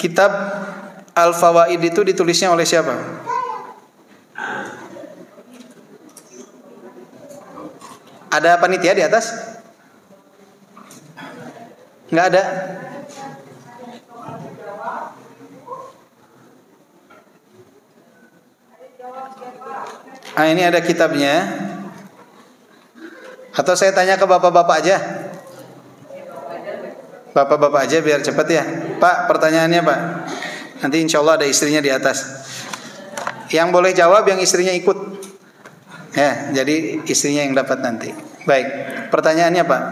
S2: Kitab Al-Fawaid itu ditulisnya oleh siapa? Ada panitia di atas? Nggak ada. Ah, ini ada kitabnya. Atau saya tanya ke bapak-bapak aja. Bapak-bapak aja biar cepat ya. Pak, pertanyaannya Pak. Nanti insya Allah ada istrinya di atas. Yang boleh jawab yang istrinya ikut. Ya, jadi istrinya yang dapat nanti. Baik, pertanyaannya Pak.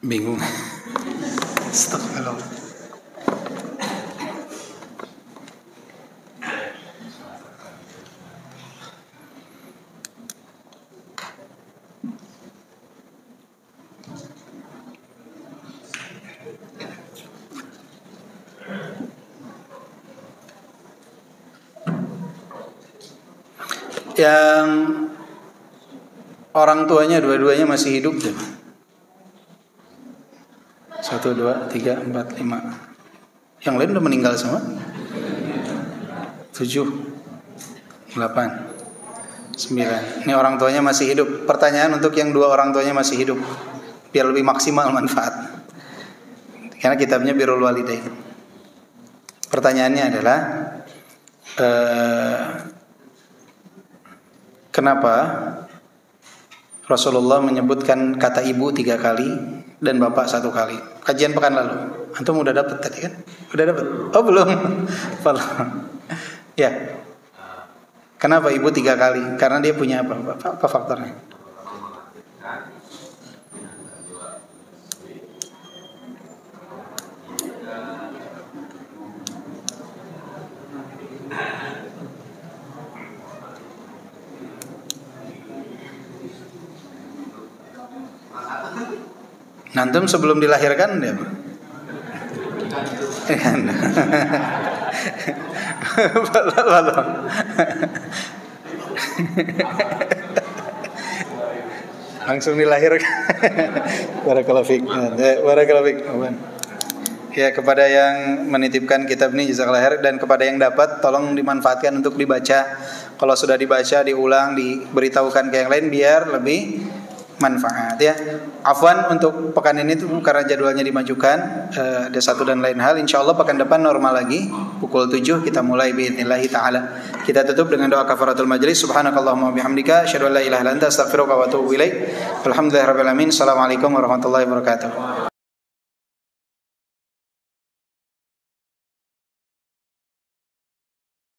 S2: Bingung. Astagfirullah. Yang orang tuanya dua-duanya masih hidup tuh. 1, 2, 3, 4, 5. Yang lain udah meninggal semua. 7, 8, 9. Ini orang tuanya masih hidup. Pertanyaan untuk yang 2 orang tuanya masih hidup, biar lebih maksimal manfaat. Karena kitabnya Birrul Walidain. Pertanyaannya adalah kenapa Rasulullah menyebutkan kata ibu 3 kali dan bapak 1 kali? Kajian pekan lalu. Antum udah dapat tadi kan? Udah dapat? Oh belum. Ya. Kenapa ibu 3 kali? Karena dia punya apa? Apa faktornya? Nantum sebelum dilahirkan dia langsung dilahirkan. Barakallahu fiik. Barakallahu fiik. Ya, kepada yang menitipkan kitab ini jazakallahu khair, dan kepada yang dapat tolong dimanfaatkan untuk dibaca. Kalau sudah dibaca diulang, diberitahukan ke yang lain biar lebih manfaat ya. Afwan untuk pekan ini tuh karena jadwalnya dimajukan, ada satu dan lain hal. Insyaallah pekan depan normal lagi pukul 7 kita mulai باذنillah taala. Kita tutup dengan doa kafaratul majlis. Subhanakallahumma bihamdika asyhadu an la ilaha illa anta astaghfiruka wa atubu ilaik. Alhamdulillahirabbil alamin. Assalamualaikum warahmatullahi wabarakatuh.